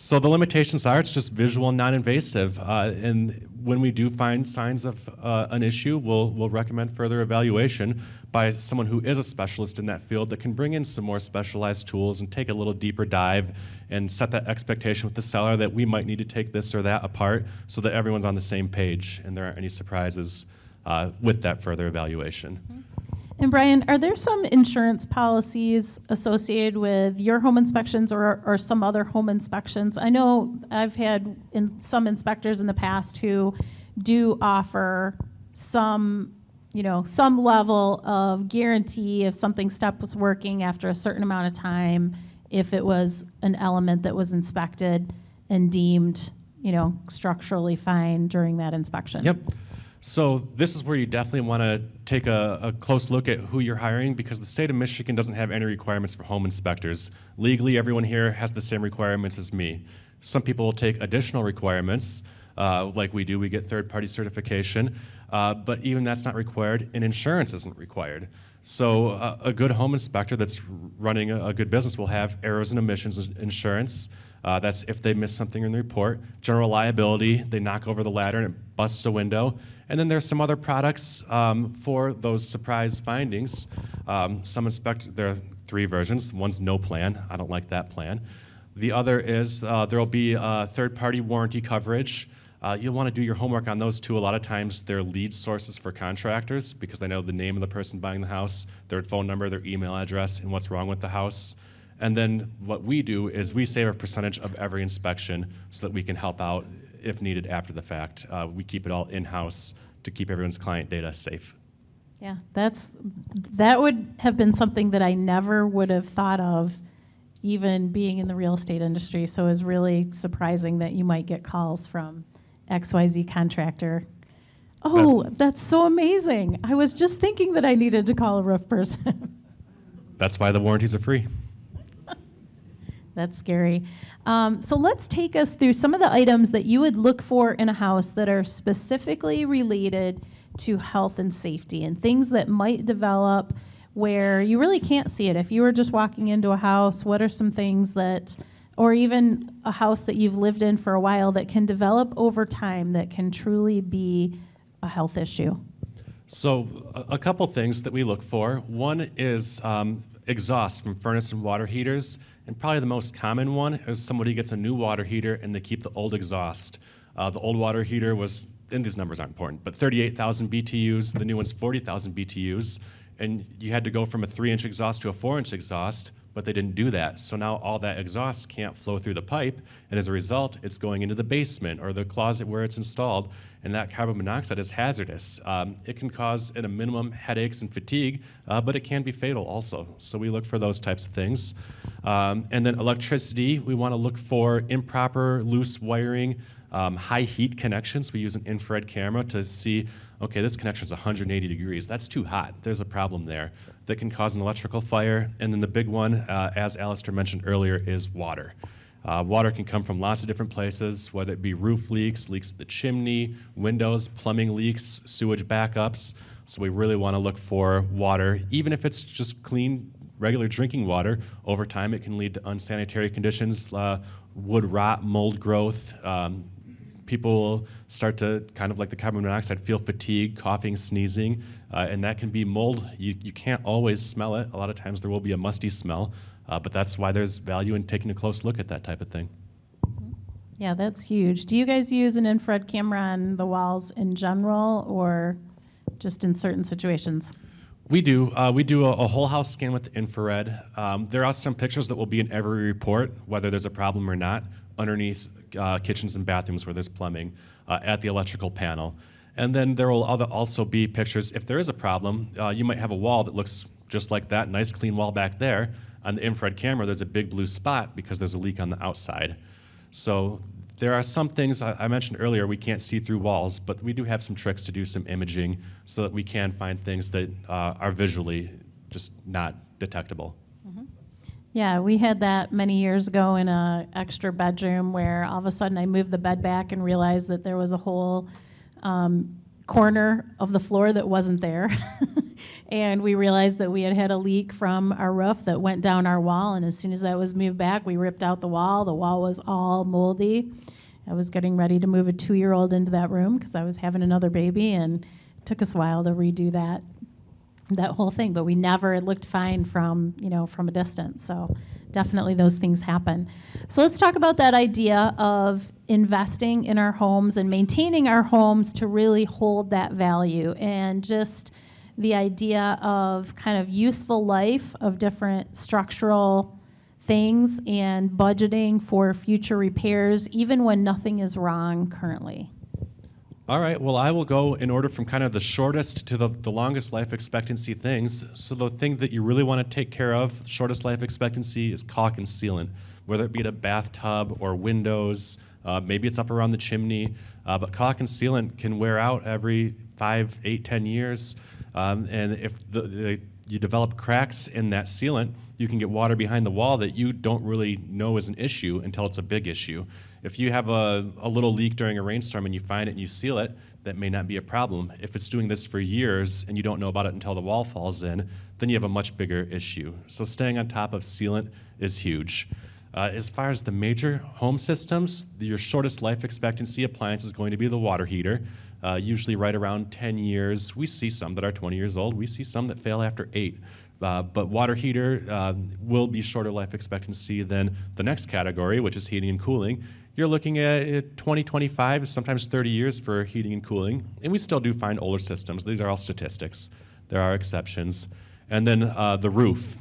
So the limitations are it's just visual and non-invasive. And when we do find signs of an issue, we'll recommend further evaluation by someone who is a specialist in that field that can bring in some more specialized tools and take a little deeper dive and set that expectation with the seller that we might need to take this or that apart so that everyone's on the same page and there aren't any surprises with that further evaluation. And Brian, are there some insurance policies associated with your home inspections or some other home inspections? I know I've had some inspectors in the past who do offer some level of guarantee if something stops working after a certain amount of time, if it was an element that was inspected and deemed, structurally fine during that inspection. Yep. So this is where you definitely want to take a close look at who you're hiring, because the state of Michigan doesn't have any requirements for home inspectors. Legally, everyone here has the same requirements as me. Some people will take additional requirements, like we do. We get third-party certification, but even that's not required, and insurance isn't required. So a good home inspector that's running a good business will have errors and omissions insurance. That's if they miss something in the report. General liability, they knock over the ladder and it busts a window. And then there's some other products for those surprise findings. There are 3 versions. One's no plan. I don't like that plan. The other is there'll be third-party warranty coverage. You'll want to do your homework on those too. A lot of times they're lead sources for contractors because they know the name of the person buying the house, their phone number, their email address, and what's wrong with the house. And then what we do is we save a percentage of every inspection so that we can help out if needed after the fact. We keep it all in-house to keep everyone's client data safe. Yeah, that would have been something that I never would have thought of, even being in the real estate industry. So it was really surprising that you might get calls from XYZ contractor. Oh, that's so amazing. I was just thinking that I needed to call a roof person. That's why the warranties are free. That's scary. So let's take us through some of the items that you would look for in a house that are specifically related to health and safety, and things that might develop where you really can't see it. If you were just walking into a house, what are some things that, or even a house that you've lived in for a while, that can develop over time that can truly be a health issue? So a couple things that we look for. One is exhaust from furnace and water heaters. And probably the most common one is somebody gets a new water heater and they keep the old exhaust. The old water heater was, and these numbers aren't important, but 38,000 BTUs. The new one's 40,000 BTUs. And you had to go from a 3-inch exhaust to a 4-inch exhaust, but they didn't do that. So now all that exhaust can't flow through the pipe, and as a result, it's going into the basement or the closet where it's installed, and that carbon monoxide is hazardous. It can cause, at a minimum, headaches and fatigue, but it can be fatal also. So we look for those types of things. And then electricity, we want to look for improper loose wiring, high heat connections. We use an infrared camera to see, okay, this connection's 180 degrees. That's too hot. There's a problem there that can cause an electrical fire. And then the big one, as Alistair mentioned earlier, is water. Water can come from lots of different places, whether it be roof leaks, leaks at the chimney, windows, plumbing leaks, sewage backups. So we really want to look for water, even if it's just clean, regular drinking water. Over time, it can lead to unsanitary conditions, wood rot, mold growth. People start to, kind of like the carbon monoxide, feel fatigue, coughing, sneezing, and that can be mold. You can't always smell it. A lot of times there will be a musty smell, but that's why there's value in taking a close look at that type of thing. Yeah, that's huge. Do you guys use an infrared camera on the walls in general, or just in certain situations? We do. We do a whole house scan with the infrared. There are some pictures that will be in every report, whether there's a problem or not, underneath kitchens and bathrooms where there's plumbing, at the electrical panel. And then there will also be pictures, if there is a problem, you might have a wall that looks just like that, nice clean wall back there. On the infrared camera, there's a big blue spot because there's a leak on the outside. So there are some things, I mentioned earlier, we can't see through walls, but we do have some tricks to do some imaging so that we can find things that are visually just not detectable. Yeah, we had that many years ago in an extra bedroom where all of a sudden I moved the bed back and realized that there was a whole corner of the floor that wasn't there. And we realized that we had had a leak from our roof that went down our wall. And as soon as that was moved back, we ripped out the wall. The wall was all moldy. I was getting ready to move a 2-year-old into that room because I was having another baby, and it took us a while to redo that whole thing. But it looked fine from a distance. So definitely those things happen. So let's talk about that idea of investing in our homes and maintaining our homes to really hold that value, and just the idea of kind of useful life of different structural things and budgeting for future repairs, even when nothing is wrong currently. All right, well, I will go in order from kind of the shortest to the longest life expectancy things. So the thing that you really want to take care of, shortest life expectancy, is caulk and sealant, whether it be a bathtub or windows, maybe it's up around the chimney, but caulk and sealant can wear out every 5, 8, 10 years. And if you develop cracks in that sealant, you can get water behind the wall that you don't really know is an issue until it's a big issue. If you have a little leak during a rainstorm and you find it and you seal it, that may not be a problem. If it's doing this for years and you don't know about it until the wall falls in, then you have a much bigger issue. So staying on top of sealant is huge. As far as the major home systems, your shortest life expectancy appliance is going to be the water heater, usually right around 10 years. We see some that are 20 years old. We see some that fail after 8. But water heater will be shorter life expectancy than the next category, which is heating and cooling. You're looking at 20, 25, sometimes 30 years for heating and cooling. And we still do find older systems. These are all statistics. There are exceptions. And then the roof.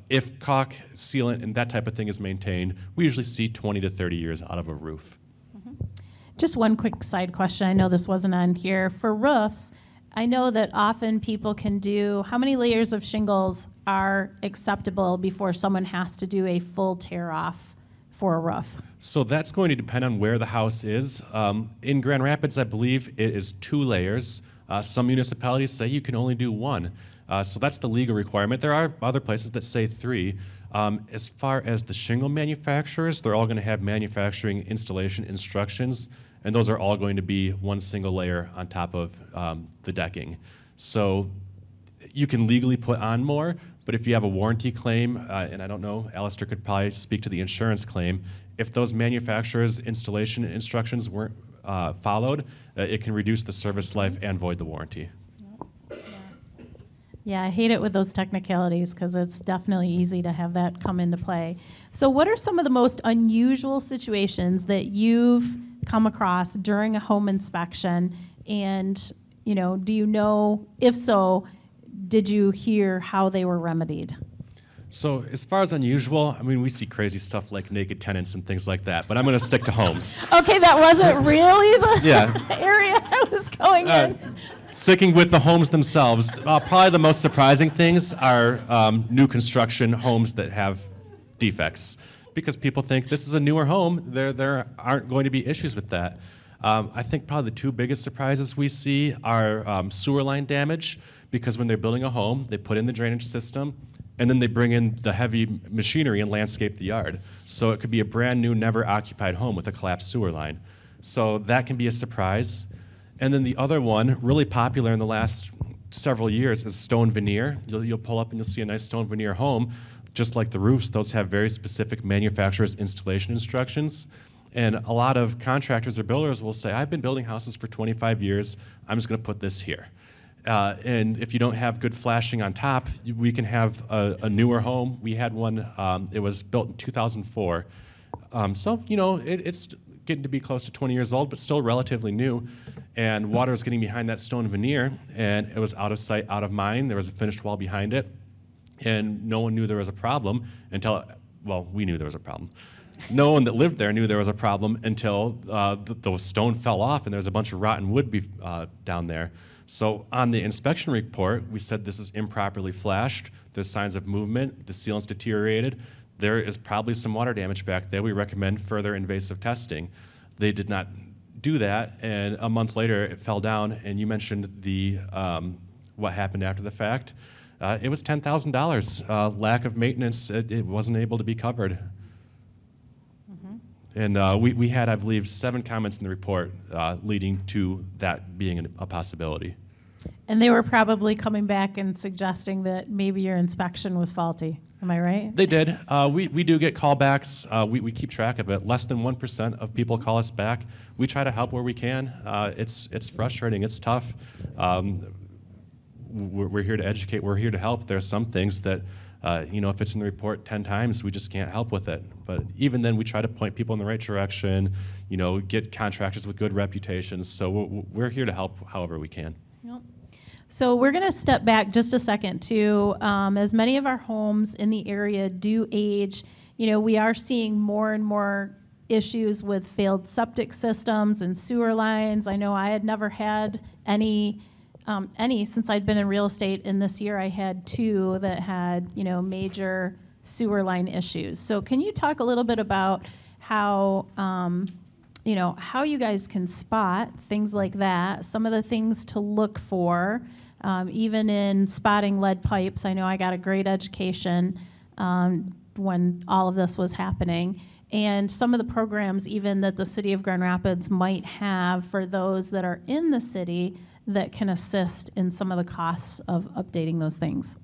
If caulk, sealant, and that type of thing is maintained, we usually see 20 to 30 years out of a roof. Just one quick side question. I know this wasn't on here. For roofs, I know that often people can do, how many layers of shingles are acceptable before someone has to do a full tear off for a roof? So that's going to depend on where the house is. In Grand Rapids, I believe it is 2 layers. Some municipalities say you can only do 1. So that's the legal requirement. There are other places that say 3. As far as the shingle manufacturers, they're all going to have manufacturing installation instructions, and those are all going to be 1 single layer on top of the decking. So you can legally put on more, but if you have a warranty claim, and I don't know, Alistair could probably speak to the insurance claim, if those manufacturers' installation instructions weren't followed, it can reduce the service life and void the warranty. Yeah, I hate it with those technicalities because it's definitely easy to have that come into play. So what are some of the most unusual situations that you've come across during a home inspection? And, do you know, if so, did you hear how they were remedied? So as far as unusual, I mean, we see crazy stuff like naked tenants and things like that, but I'm going to stick to homes. Okay, that wasn't really the Yeah. area I was going in. Sticking with the homes themselves, probably the most surprising things are new construction homes that have defects, because people think this is a newer home, there aren't going to be issues with that. I think probably the 2 biggest surprises we see are sewer line damage, because when they're building a home, they put in the drainage system, and then they bring in the heavy machinery and landscape the yard. So it could be a brand new, never occupied home with a collapsed sewer line. So that can be a surprise. And then the other one, really popular in the last several years, is stone veneer. You'll pull up and you'll see a nice stone veneer home. Just like the roofs, those have very specific manufacturer's installation instructions. And a lot of contractors or builders will say, I've been building houses for 25 years, I'm just going to put this here. And if you don't have good flashing on top, we can have a newer home. We had one, it was built in 2004. So, it's getting to be close to 20 years old, but still relatively new. And water was getting behind that stone veneer, and it was out of sight, out of mind. There was a finished wall behind it, and no one knew there was a problem until, we knew there was a problem. No one that lived there knew there was a problem until the stone fell off, and there was a bunch of rotten wood down there. So on the inspection report, we said this is improperly flashed. There's signs of movement. The sealant's deteriorated. There is probably some water damage back there. We recommend further invasive testing. They did not do that, and a month later it fell down. And you mentioned what happened after the fact. It was $10,000. Lack of maintenance. It wasn't able to be covered. And we had, I believe, 7 comments in the report leading to that being a possibility. And they were probably coming back and suggesting that maybe your inspection was faulty. Am I right? They did. We do get callbacks. We keep track of it. Less than 1% of people call us back. We try to help where we can. It's frustrating. It's tough. We're here to educate. We're here to help. There are some things that, if it's in the report 10 times, we just can't help with it. But even then, we try to point people in the right direction, get contractors with good reputations. So we're here to help however we can. Yep. So we're going to step back just a second to, as many of our homes in the area do age, we are seeing more and more issues with failed septic systems and sewer lines. I know I had never had any since I'd been in real estate, and this year I had 2 that had, major sewer line issues. So can you talk a little bit about how, how you guys can spot things like that, some of the things to look for, even in spotting lead pipes. I know I got a great education when all of this was happening, and some of the programs even that the city of Grand Rapids might have for those that are in the city that can assist in some of the costs of updating those things.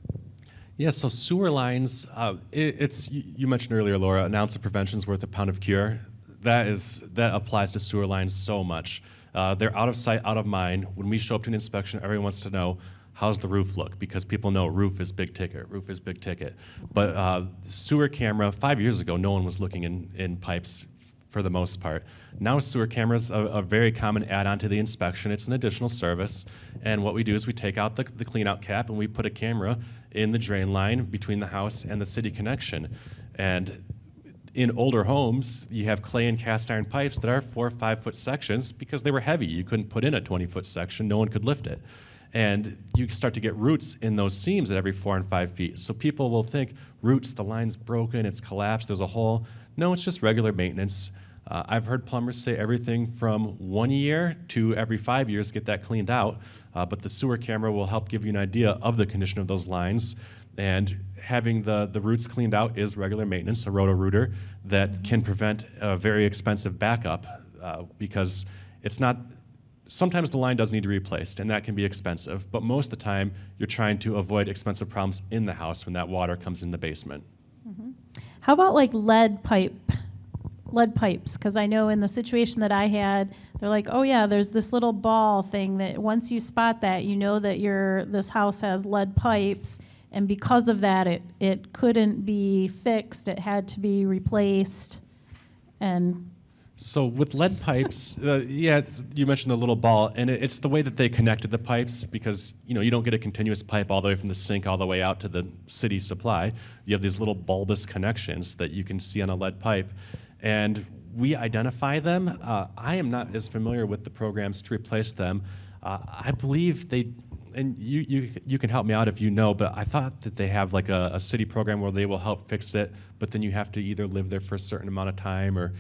Yeah, so sewer lines, you mentioned earlier, Laura, an ounce of prevention is worth a pound of cure. That applies to sewer lines so much. They're out of sight, out of mind. When we show up to an inspection, everyone wants to know, how's the roof look? Because people know roof is big ticket. But sewer camera, 5 years ago, no one was looking in pipes for the most part. Now sewer cameras are a very common add-on to the inspection. It's an additional service. And what we do is we take out the clean-out cap and we put a camera in the drain line between the house and the city connection. And in older homes, you have clay and cast iron pipes that are 4 or 5 foot sections because they were heavy. You couldn't put in a 20-foot section. No one could lift it. And you start to get roots in those seams at every 4 and 5 feet. So people will think, roots, the line's broken, it's collapsed, there's a hole. No, it's just regular maintenance. I've heard plumbers say everything from 1 year to every 5 years get that cleaned out. But the sewer camera will help give you an idea of the condition of those lines. And having the roots cleaned out is regular maintenance, a roto-rooter that can prevent a very expensive backup because it's not. Sometimes the line does need to be replaced, and that can be expensive. But most of the time, you're trying to avoid expensive problems in the house when that water comes in the basement. Mm-hmm. How about like lead pipes? Because I know in the situation that I had, they're like, oh yeah, there's this little ball thing that once you spot that, you know that this house has lead pipes, and because of that, it couldn't be fixed. It had to be replaced, and. So with lead pipes, you mentioned the little ball, and it's the way that they connected the pipes because you don't get a continuous pipe all the way from the sink all the way out to the city supply. You have these little bulbous connections that you can see on a lead pipe, and we identify them. I am not as familiar with the programs to replace them. I believe they, and you can help me out if you know, but I thought that they have like a city program where they will help fix it, but then you have to either live there for a certain amount of time or.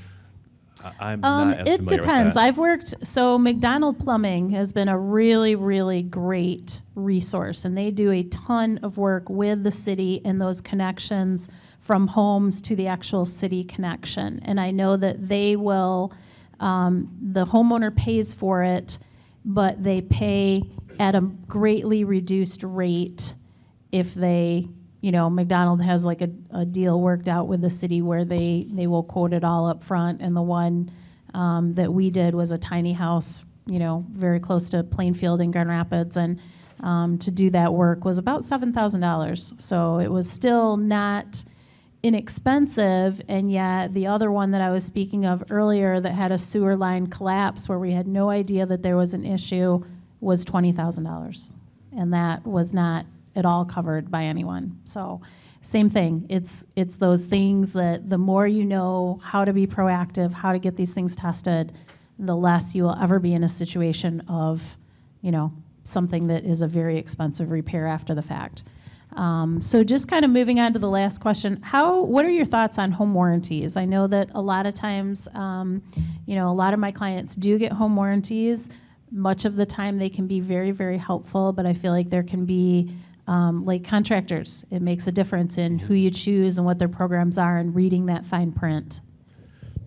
I'm not as familiar with that. It depends. I've worked, so McDonald Plumbing has been a really, really great resource, and they do a ton of work with the city and those connections from homes to the actual city connection. And I know that they will, the homeowner pays for it, but they pay at a greatly reduced rate if they, McDonald has like a deal worked out with the city where they will quote it all up front. And the one that we did was a tiny house, very close to Plainfield in Grand Rapids. And to do that work was about $7,000. So it was still not inexpensive. And yet the other one that I was speaking of earlier that had a sewer line collapse where we had no idea that there was an issue was $20,000. And that was not at all covered by anyone. So same thing. It's those things that the more you know how to be proactive, how to get these things tested, the less you will ever be in a situation of, something that is a very expensive repair after the fact. So just kind of moving on to the last question, what are your thoughts on home warranties? I know that a lot of times, a lot of my clients do get home warranties. Much of the time they can be very, very helpful, but I feel like there can be like contractors, it makes a difference in who you choose and what their programs are and reading that fine print.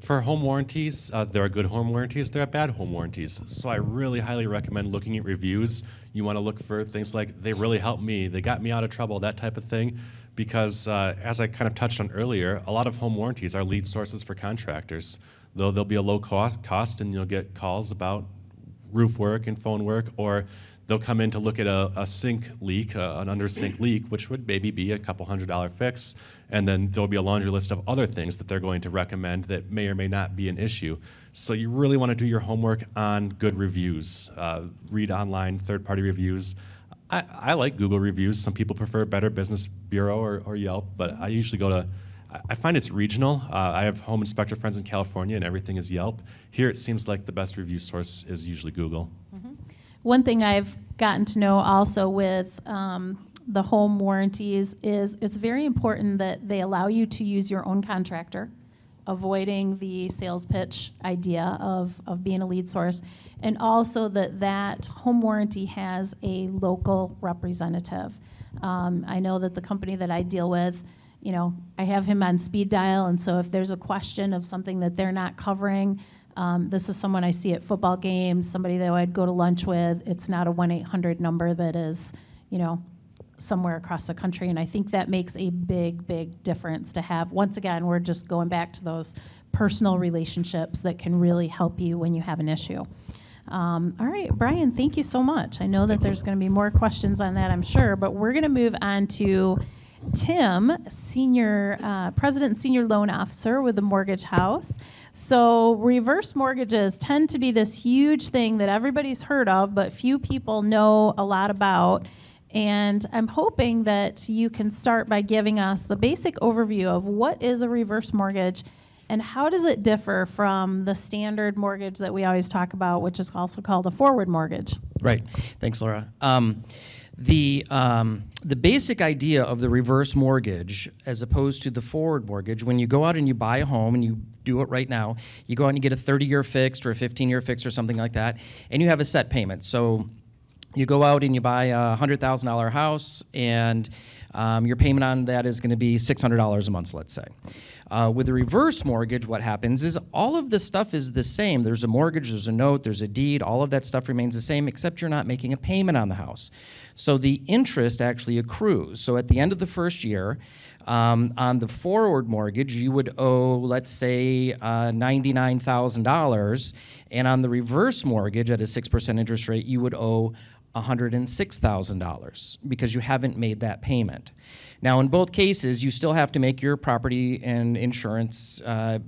For home warranties, there are good home warranties, there are bad home warranties. So I really highly recommend looking at reviews. You want to look for things like, they really helped me, they got me out of trouble, that type of thing. Because as I kind of touched on earlier, a lot of home warranties are lead sources for contractors. Though there'll be a low cost and you'll get calls about roof work and phone work, or they'll come in to look at a sink leak, an under sink leak, which would maybe be a couple $100 fix, and then there'll be a laundry list of other things that they're going to recommend that may or may not be an issue. So you really want to do your homework on good reviews. Read online third-party reviews. I like Google reviews. Some people prefer Better Business Bureau or Yelp, but I usually go to, I find it's regional. I have home inspector friends in California and everything is Yelp. Here it seems like the best review source is usually Google. One thing I've gotten to know also with the home warranties is it's very important that they allow you to use your own contractor, avoiding the sales pitch idea of being a lead source, and also that home warranty has a local representative. I know that the company that I deal with, I have him on speed dial, and so if there's a question of something that they're not covering, this is someone I see at football games, somebody that I'd go to lunch with. It's not a 1-800 number that is, somewhere across the country. And I think that makes a big, big difference to have. Once again, we're just going back to those personal relationships that can really help you when you have an issue. All right, Brian, thank you so much. I know that there's going to be more questions on that, I'm sure, but we're going to move on to Tim, President and Senior Loan Officer with the Mortgage House. So reverse mortgages tend to be this huge thing that everybody's heard of, but few people know a lot about. And I'm hoping that you can start by giving us the basic overview of what is a reverse mortgage and how does it differ from the standard mortgage that we always talk about, which is also called a forward mortgage. Right. Thanks, Laura. The basic idea of the reverse mortgage as opposed to the forward mortgage, when you go out and you buy a home, and you do it right now, you go out and you get a 30-year fixed or a 15-year fixed or something like that, and you have a set payment. So you go out and you buy a $100,000 house, and your payment on that is going to be $600 a month, let's say. With a reverse mortgage, what happens is all of the stuff is the same. There's a mortgage, there's a note, there's a deed, all of that stuff remains the same, except you're not making a payment on the house. So the interest actually accrues. So at the end of the first year, on the forward mortgage, you would owe, let's say, $99,000, and on the reverse mortgage at a 6% interest rate, you would owe $106,000 because you haven't made that payment. Now, in both cases, you still have to make your property and insurance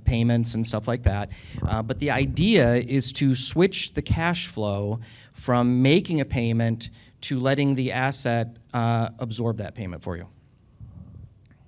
payments and stuff like that, but the idea is to switch the cash flow from making a payment to letting the asset absorb that payment for you.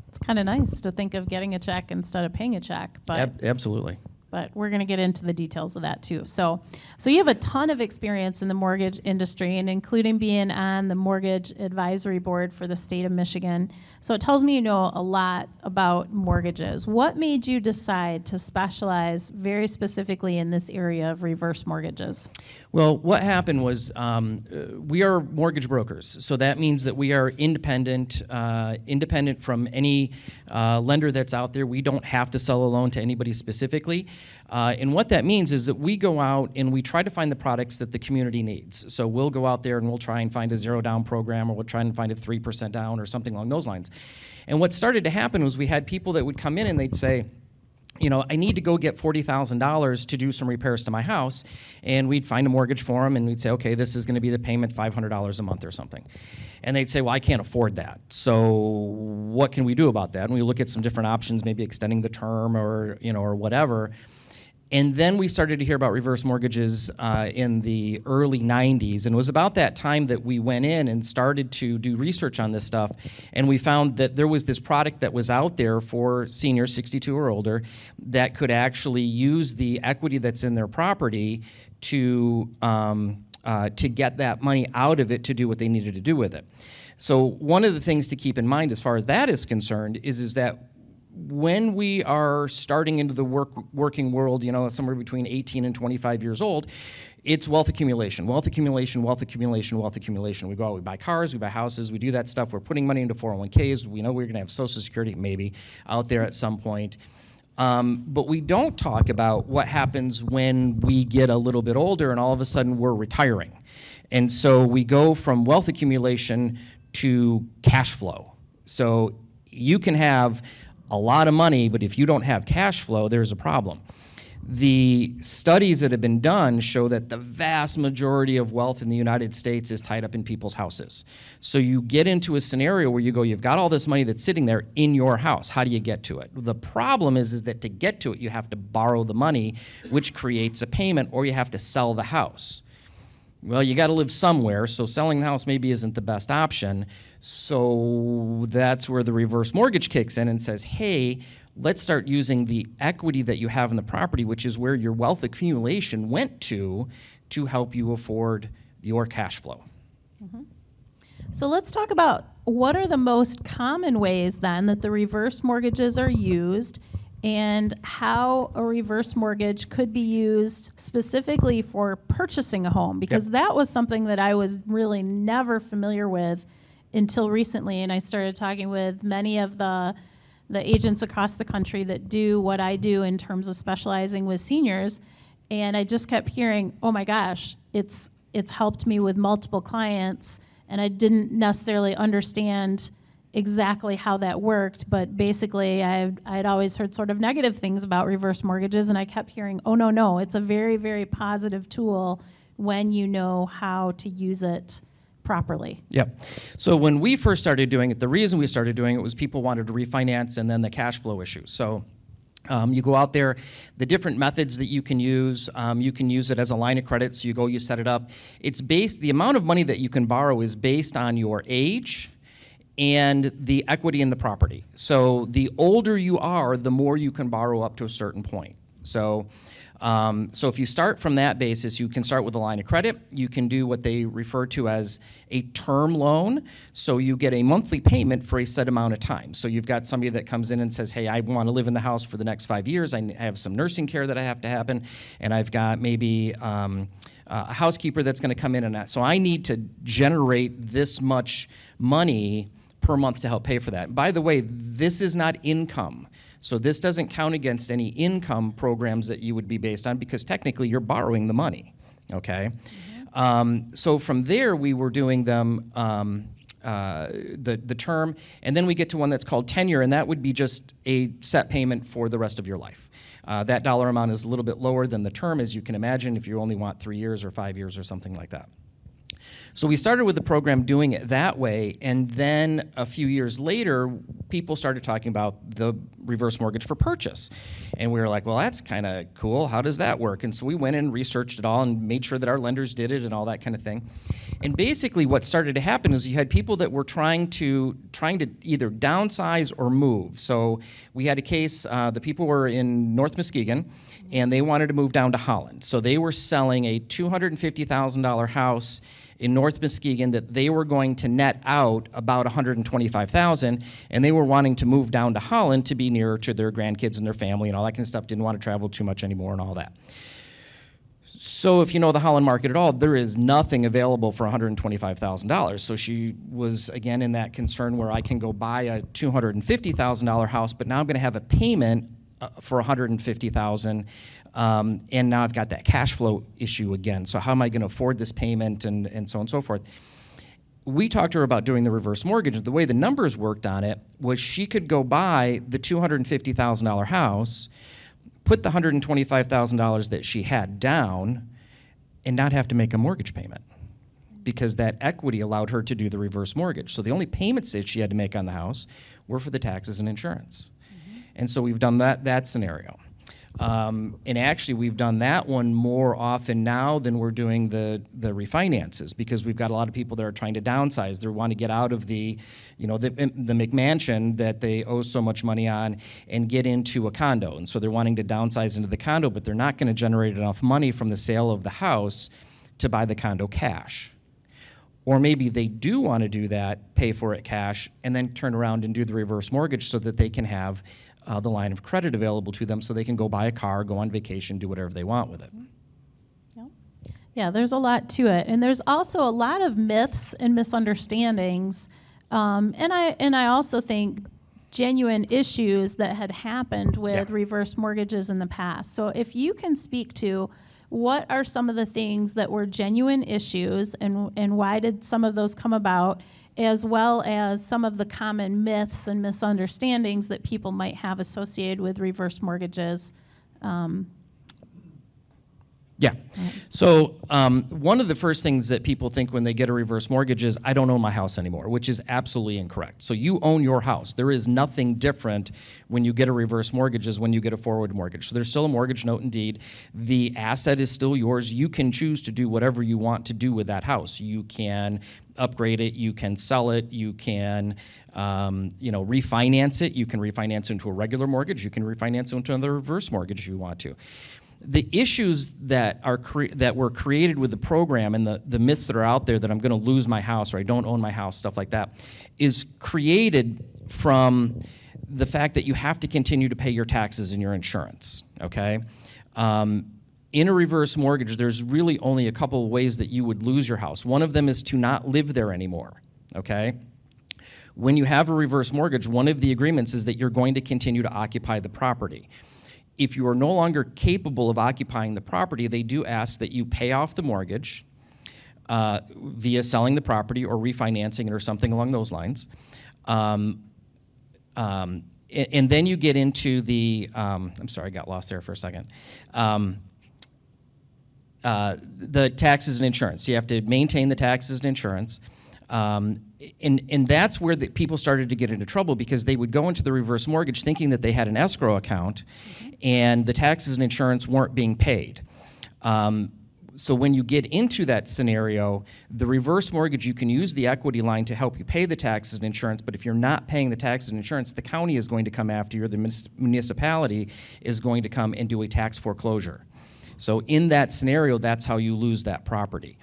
It's kind of nice to think of getting a check instead of paying a check, but Absolutely. But we're going to get into the details of that too. So you have a ton of experience in the mortgage industry, and including being on the mortgage advisory board for the state of Michigan. So it tells me you know a lot about mortgages. What made you decide to specialize very specifically in this area of reverse mortgages? Well, what happened was we are mortgage brokers, so that means that we are independent from any lender that's out there. We don't have to sell a loan to anybody specifically. And what that means is that we go out and we try to find the products that the community needs. So we'll go out there and we'll try and find a zero down program, or we'll try and find a 3% down or something along those lines. And what started to happen was we had people that would come in and they'd say, I need to go get $40,000 to do some repairs to my house, and we'd find a mortgage for them, and we'd say, okay, this is going to be the payment, $500 a month or something. And they'd say, well, I can't afford that. So what can we do about that? And we look at some different options, maybe extending the term or whatever. And then we started to hear about reverse mortgages in the early 90s. And it was about that time that we went in and started to do research on this stuff. And we found that there was this product that was out there for seniors 62 or older that could actually use the equity that's in their property to get that money out of it to do what they needed to do with it. So one of the things to keep in mind as far as that is concerned is that when we are starting into the working world, somewhere between 18 and 25 years old, it's wealth accumulation, wealth accumulation, wealth accumulation, wealth accumulation. We go out, we buy cars, we buy houses, we do that stuff. We're putting money into 401ks. We know we're going to have Social Security maybe out there at some point. But we don't talk about what happens when we get a little bit older and all of a sudden we're retiring. And so we go from wealth accumulation to cash flow. So you can have a lot of money, but if you don't have cash flow, there's a problem. The studies that have been done show that the vast majority of wealth in the United States is tied up in people's houses. So you get into a scenario where you go, you've got all this money that's sitting there in your house. How do you get to it? The problem is that to get to it, you have to borrow the money, which creates a payment, or you have to sell the house. Well, you got to live somewhere, so selling the house maybe isn't the best option. So that's where the reverse mortgage kicks in and says, hey, let's start using the equity that you have in the property, which is where your wealth accumulation went to help you afford your cash flow. So let's talk about what are the most common ways then that the reverse mortgages are used, and how a reverse mortgage could be used specifically for purchasing a home, because that was something that I was really never familiar with until recently. And I started talking with many of the agents across the country that do what I do in terms of specializing with seniors. And I just kept hearing, oh my gosh, it's helped me with multiple clients. And I didn't necessarily understand exactly how that worked, but basically I'd always heard sort of negative things about reverse mortgages, and I kept hearing, oh no, it's a very, very positive tool when you know how to use it properly. Yep. So when we first started doing it, the reason we started doing it was people wanted to refinance and then the cash flow issue. So you go out there, the different methods that you can use it as a line of credit. So you go, you set it up. The amount of money that you can borrow is based on your age and the equity in the property. So the older you are, the more you can borrow up to a certain point. So if you start from that basis, you can start with a line of credit. You can do what they refer to as a term loan. So you get a monthly payment for a set amount of time. So you've got somebody that comes in and says, hey, I want to live in the house for the next 5 years. I have some nursing care that I have to happen, and I've got maybe a housekeeper that's going to come in and that. So I need to generate this much money per month to help pay for that. By the way, this is not income. So this doesn't count against any income programs that you would be based on, because technically you're borrowing the money, okay? So from there, we were doing them, the term, and then we get to one that's called tenure, and that would be just a set payment for the rest of your life. That dollar amount is a little bit lower than the term, as you can imagine, if you only want 3 years or 5 years or something like that. So we started with the program doing it that way, and then a few years later, people started talking about the reverse mortgage for purchase. And we were like, well, that's kind of cool. How does that work? And so we went and researched it all and made sure that our lenders did it and all that kind of thing. And basically what started to happen is you had people that were trying to either downsize or move. So we had a case, the people were in North Muskegon, and they wanted to move down to Holland. So they were selling a $250,000 house in North Muskegon that they were going to net out about $125,000, and they were wanting to move down to Holland to be nearer to their grandkids and their family and all that kind of stuff, didn't want to travel too much anymore and all that. So if you know the Holland market at all, there is nothing available for $125,000. So she was, again, in that concern where I can go buy a $250,000 house, but now I'm going to have a payment for $150,000, and now I've got that cash flow issue again. So how am I going to afford this payment, and so on and so forth? We talked to her about doing the reverse mortgage. The way the numbers worked on it was she could go buy the $250,000 house, put the $125,000 that she had down, and not have to make a mortgage payment, because that equity allowed her to do the reverse mortgage. So the only payments that she had to make on the house were for the taxes and insurance. And so we've done that scenario. And actually, we've done that one more often now than we're doing the refinances, because we've got a lot of people that are trying to downsize. They want to get out of the McMansion that they owe so much money on and get into a condo. And so they're wanting to downsize into the condo, but they're not going to generate enough money from the sale of the house to buy the condo cash. Or maybe they do want to do that, pay for it cash, and then turn around and do the reverse mortgage so that they can have the line of credit available to them, so they can go buy a car, go on vacation, do whatever they want with it. Yeah, there's a lot to it. And there's also a lot of myths and misunderstandings. And I also think genuine issues that had happened with Yeah. reverse mortgages in the past. So if you can speak to what are some of the things that were genuine issues and why did some of those come about, as well as some of the common myths and misunderstandings that people might have associated with reverse mortgages. Yeah. So one of the first things that people think when they get a reverse mortgage is, I don't own my house anymore, which is absolutely incorrect. So you own your house. There is nothing different when you get a reverse mortgage as when you get a forward mortgage. So there's still a mortgage note and deed. The asset is still yours. You can choose to do whatever you want to do with that house. You can upgrade it. You can sell it. You can refinance it. You can refinance it into a regular mortgage. You can refinance it into another reverse mortgage if you want to. The issues that were created with the program and the myths that are out there that I'm going to lose my house or I don't own my house, stuff like that, is created from the fact that you have to continue to pay your taxes and your insurance, okay? In a reverse mortgage, there's really only a couple of ways that you would lose your house. One of them is to not live there anymore, okay? When you have a reverse mortgage, one of the agreements is that you're going to continue to occupy the property. If you are no longer capable of occupying the property, they do ask that you pay off the mortgage via selling the property or refinancing it or something along those lines. And then you get into the, I'm sorry, I got lost there for a second. The taxes and insurance. You have to maintain the taxes and insurance. And that's where the people started to get into trouble because they would go into the reverse mortgage thinking that they had an escrow account and the taxes and insurance weren't being paid. So when you get into that scenario, the reverse mortgage, you can use the equity line to help you pay the taxes and insurance, but if you're not paying the taxes and insurance, the county is going to come after you, or the municipality is going to come and do a tax foreclosure. So in that scenario, that's how you lose that property.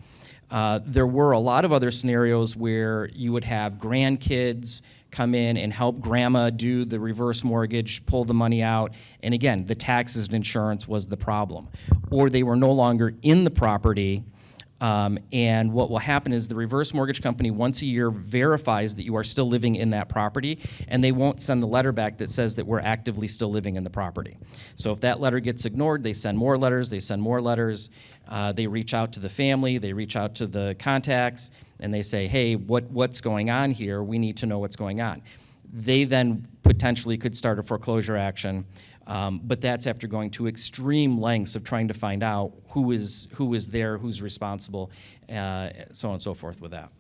There were a lot of other scenarios where you would have grandkids come in and help grandma do the reverse mortgage, pull the money out, and again, the taxes and insurance was the problem. Or they were no longer in the property, and what will happen is the reverse mortgage company once a year verifies that you are still living in that property, and they won't send the letter back that says that we're actively still living in the property. So if that letter gets ignored, they send more letters, they reach out to the family, they reach out to the contacts, and they say, hey, what's going on here? We need to know what's going on. They then potentially could start a foreclosure action, but that's after going to extreme lengths of trying to find out who is there, who's responsible, so on and so forth with that.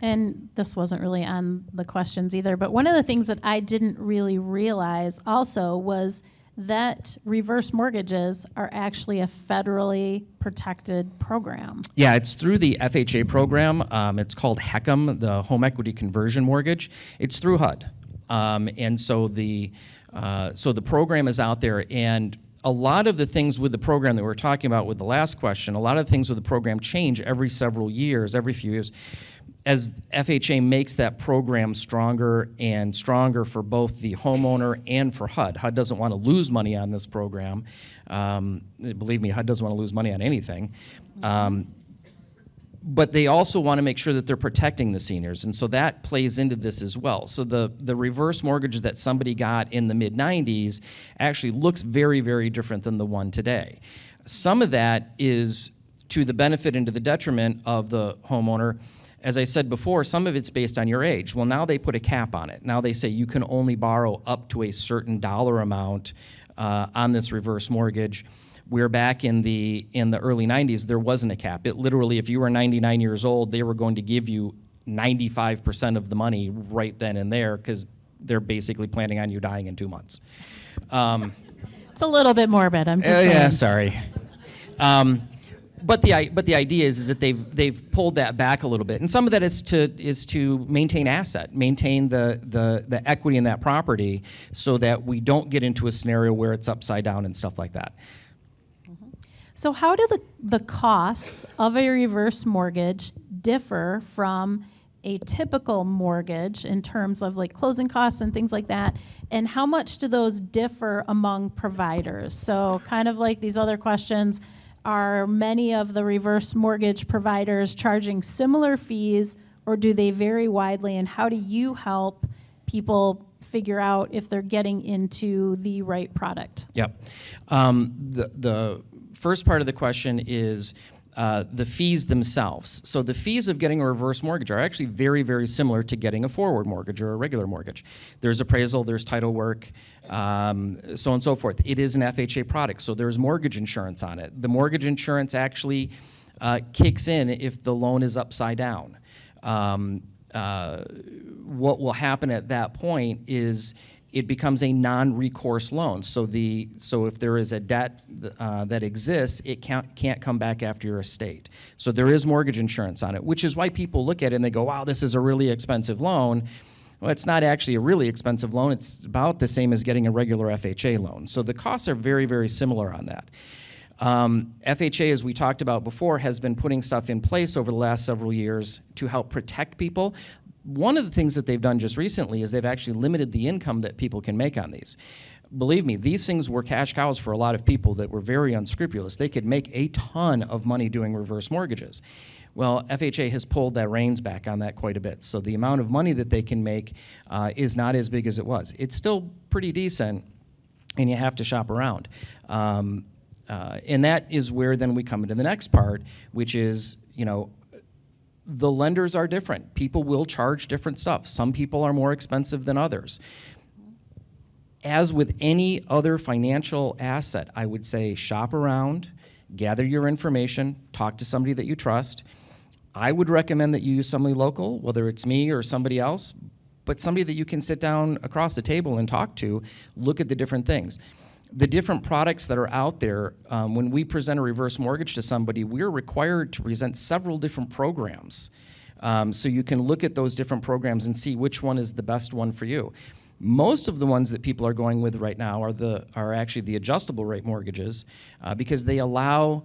And this wasn't really on the questions either, but one of the things that I didn't really realize also was that reverse mortgages are actually a federally protected program. Yeah, it's through the FHA program. It's called HECM, the Home Equity Conversion Mortgage. It's through HUD. And so the program is out there, and a lot of the things with the program that we were talking about with the last question, a lot of the things with the program change every several years, every few years, as FHA makes that program stronger and stronger for both the homeowner and for HUD. HUD doesn't want to lose money on this program. Believe me, HUD doesn't want to lose money on anything. But they also want to make sure that they're protecting the seniors, and so that plays into this as well. So the reverse mortgage that somebody got in the mid-'90s actually looks very, very different than the one today. Some of that is to the benefit and to the detriment of the homeowner. As I said before, some of it's based on your age. Well, now they put a cap on it. Now they say you can only borrow up to a certain dollar amount on this reverse mortgage. Where back in the early 90s, there wasn't a cap. It literally, if you were 99 years old, they were going to give you 95% of the money right then and there because they're basically planning on you dying in 2 months. It's a little bit morbid, I'm just saying. Yeah, sorry. But the idea is that they've pulled that back a little bit, and some of that is to maintain the equity in that property, so that we don't get into a scenario where it's upside down and stuff like that. So how do the costs of a reverse mortgage differ from a typical mortgage in terms of like closing costs and things like that? And how much do those differ among providers? So kind of like these other questions, are many of the reverse mortgage providers charging similar fees, or do they vary widely? And how do you help people figure out if they're getting into the right product? Yep. The first part of the question is the fees themselves. So the fees of getting a reverse mortgage are actually very, very similar to getting a forward mortgage or a regular mortgage. There's appraisal, there's title work, so on and so forth. It is an FHA product, so there's mortgage insurance on it. The mortgage insurance actually kicks in if the loan is upside down. What will happen at that point is it becomes a non-recourse loan. So if there is a debt that exists, it can't come back after your estate. So there is mortgage insurance on it, which is why people look at it and they go, wow, this is a really expensive loan. Well, it's not actually a really expensive loan. It's about the same as getting a regular FHA loan. So the costs are very, very similar on that. FHA, as we talked about before, has been putting stuff in place over the last several years to help protect people. One of the things that they've done just recently is they've actually limited the income that people can make on these. Believe me, these things were cash cows for a lot of people that were very unscrupulous. They could make a ton of money doing reverse mortgages. Well, FHA has pulled their reins back on that quite a bit. So the amount of money that they can make is not as big as it was. It's still pretty decent, and you have to shop around. And that is where then we come into the next part, which is, the lenders are different. People will charge different stuff. Some people are more expensive than others. As with any other financial asset, I would say shop around, gather your information, talk to somebody that you trust. I would recommend that you use somebody local, whether it's me or somebody else, but somebody that you can sit down across the table and talk to, look at the different things. The different products that are out there, when we present a reverse mortgage to somebody, we're required to present several different programs. So you can look at those different programs and see which one is the best one for you. Most of the ones that people are going with right now are actually the adjustable rate mortgages because they allow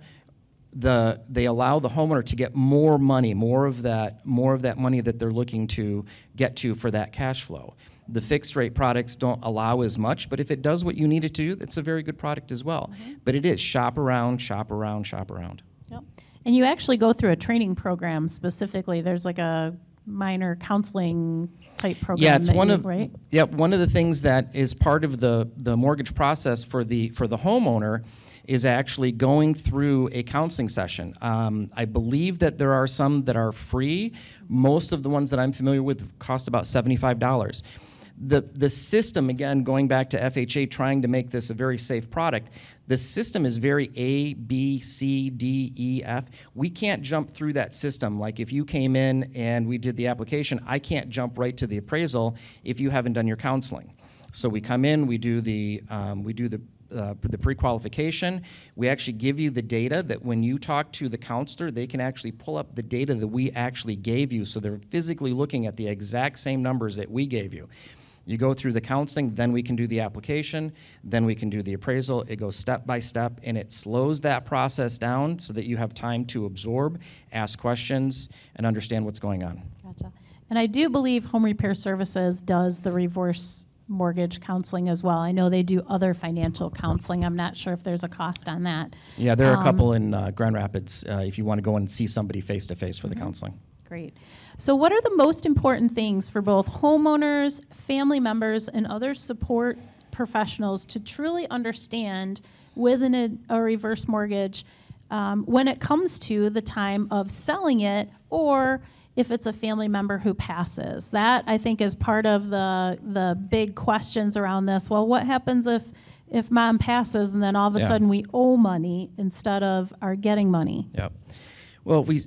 the homeowner to get more money, more of that money that they're looking to get to for that cash flow. The fixed rate products don't allow as much, but if it does what you need it to do, it's a very good product as well. Mm-hmm. But it is shop around, shop around, shop around. Yep. And you actually go through a training program specifically. There's like a minor counseling type program. Yeah, it's right? Yeah, one of the things that is part of the mortgage process for the homeowner is actually going through a counseling session. I believe that there are some that are free. Most of the ones that I'm familiar with cost about $75. The system, again, going back to FHA trying to make this a very safe product, the system is very A, B, C, D, E, F. We can't jump through that system. Like if you came in and we did the application, I can't jump right to the appraisal if you haven't done your counseling. So we come in, we do the pre-qualification. We actually give you the data that when you talk to the counselor, they can actually pull up the data that we actually gave you. So they're physically looking at the exact same numbers that we gave you. You go through the counseling, then we can do the application, then we can do the appraisal. It goes step by step, and it slows that process down so that you have time to absorb, ask questions, and understand what's going on. Gotcha. And I do believe Home Repair Services does the reverse mortgage counseling as well. I know they do other financial counseling. I'm not sure if there's a cost on that. Yeah, there are a couple in Grand Rapids if you want to go and see somebody face-to-face for the counseling. Great. So what are the most important things for both homeowners, family members, and other support professionals to truly understand within a reverse mortgage when it comes to the time of selling it, or if it's a family member who passes? That, I think, is part of the big questions around this. Well, what happens if mom passes and then all of a sudden we owe money instead of are getting money? Yep. Well, if we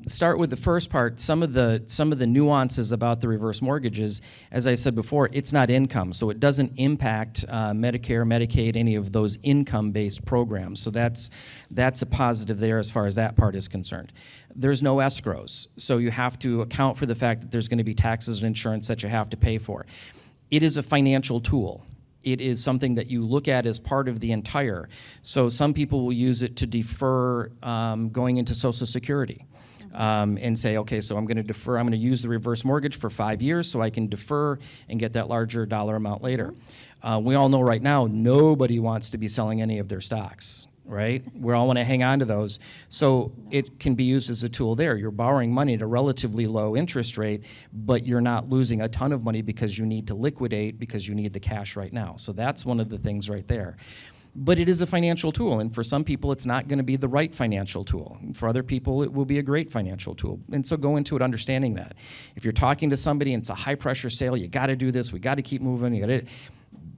start with the first part, some of the nuances about the reverse mortgages, as I said before, it's not income, so it doesn't impact Medicare, Medicaid, any of those income-based programs. So that's a positive there as far as that part is concerned. There's no escrows, so you have to account for the fact that there's going to be taxes and insurance that you have to pay for. It is a financial tool. It is something that you look at as part of the entire. So some people will use it to defer going into Social Security and say, okay, so I'm going to defer, I'm going to use the reverse mortgage for 5 years so I can defer and get that larger dollar amount later. We all know right now nobody wants to be selling any of their stocks, right? We all want to hang on to those. So it can be used as a tool there. You're borrowing money at a relatively low interest rate, but you're not losing a ton of money because you need to liquidate because you need the cash right now. So that's one of the things right there. But it is a financial tool, and for some people it's not going to be the right financial tool. For other people it will be a great financial tool. And so go into it understanding that. If you're talking to somebody and it's a high-pressure sale, you got to do this, we got to keep moving, you got to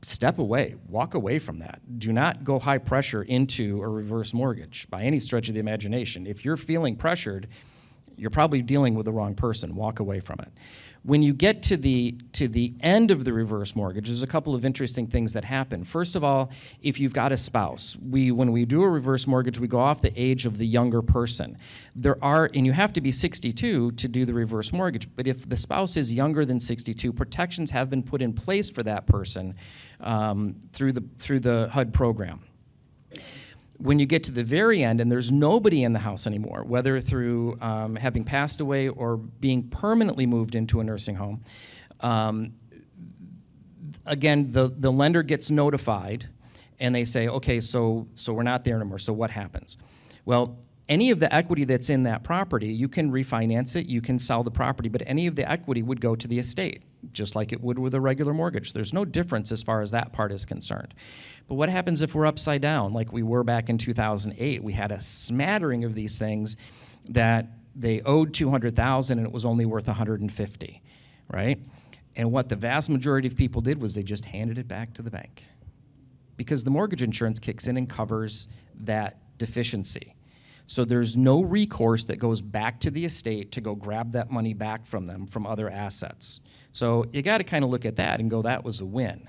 step away, walk away from that. Do not go high pressure into a reverse mortgage by any stretch of the imagination. If you're feeling pressured, you're probably dealing with the wrong person. Walk away from it. When you get to the end of the reverse mortgage, there's a couple of interesting things that happen. First of all, if you've got a spouse, when we do a reverse mortgage, we go off the age of the younger person. And you have to be 62 to do the reverse mortgage, but if the spouse is younger than 62, protections have been put in place for that person through the HUD program. When you get to the very end and there's nobody in the house anymore, whether through having passed away or being permanently moved into a nursing home, again, the lender gets notified and they say, okay, so we're not there anymore, so what happens? Well, any of the equity that's in that property, you can refinance it, you can sell the property, but any of the equity would go to the estate, just like it would with a regular mortgage. There's no difference as far as that part is concerned. But what happens if we're upside down, like we were back in 2008? We had a smattering of these things that they owed $200,000 and it was only worth $150,000, right? And what the vast majority of people did was they just handed it back to the bank because the mortgage insurance kicks in and covers that deficiency. So there's no recourse that goes back to the estate to go grab that money back from them from other assets. So you got to kind of look at that and go, that was a win.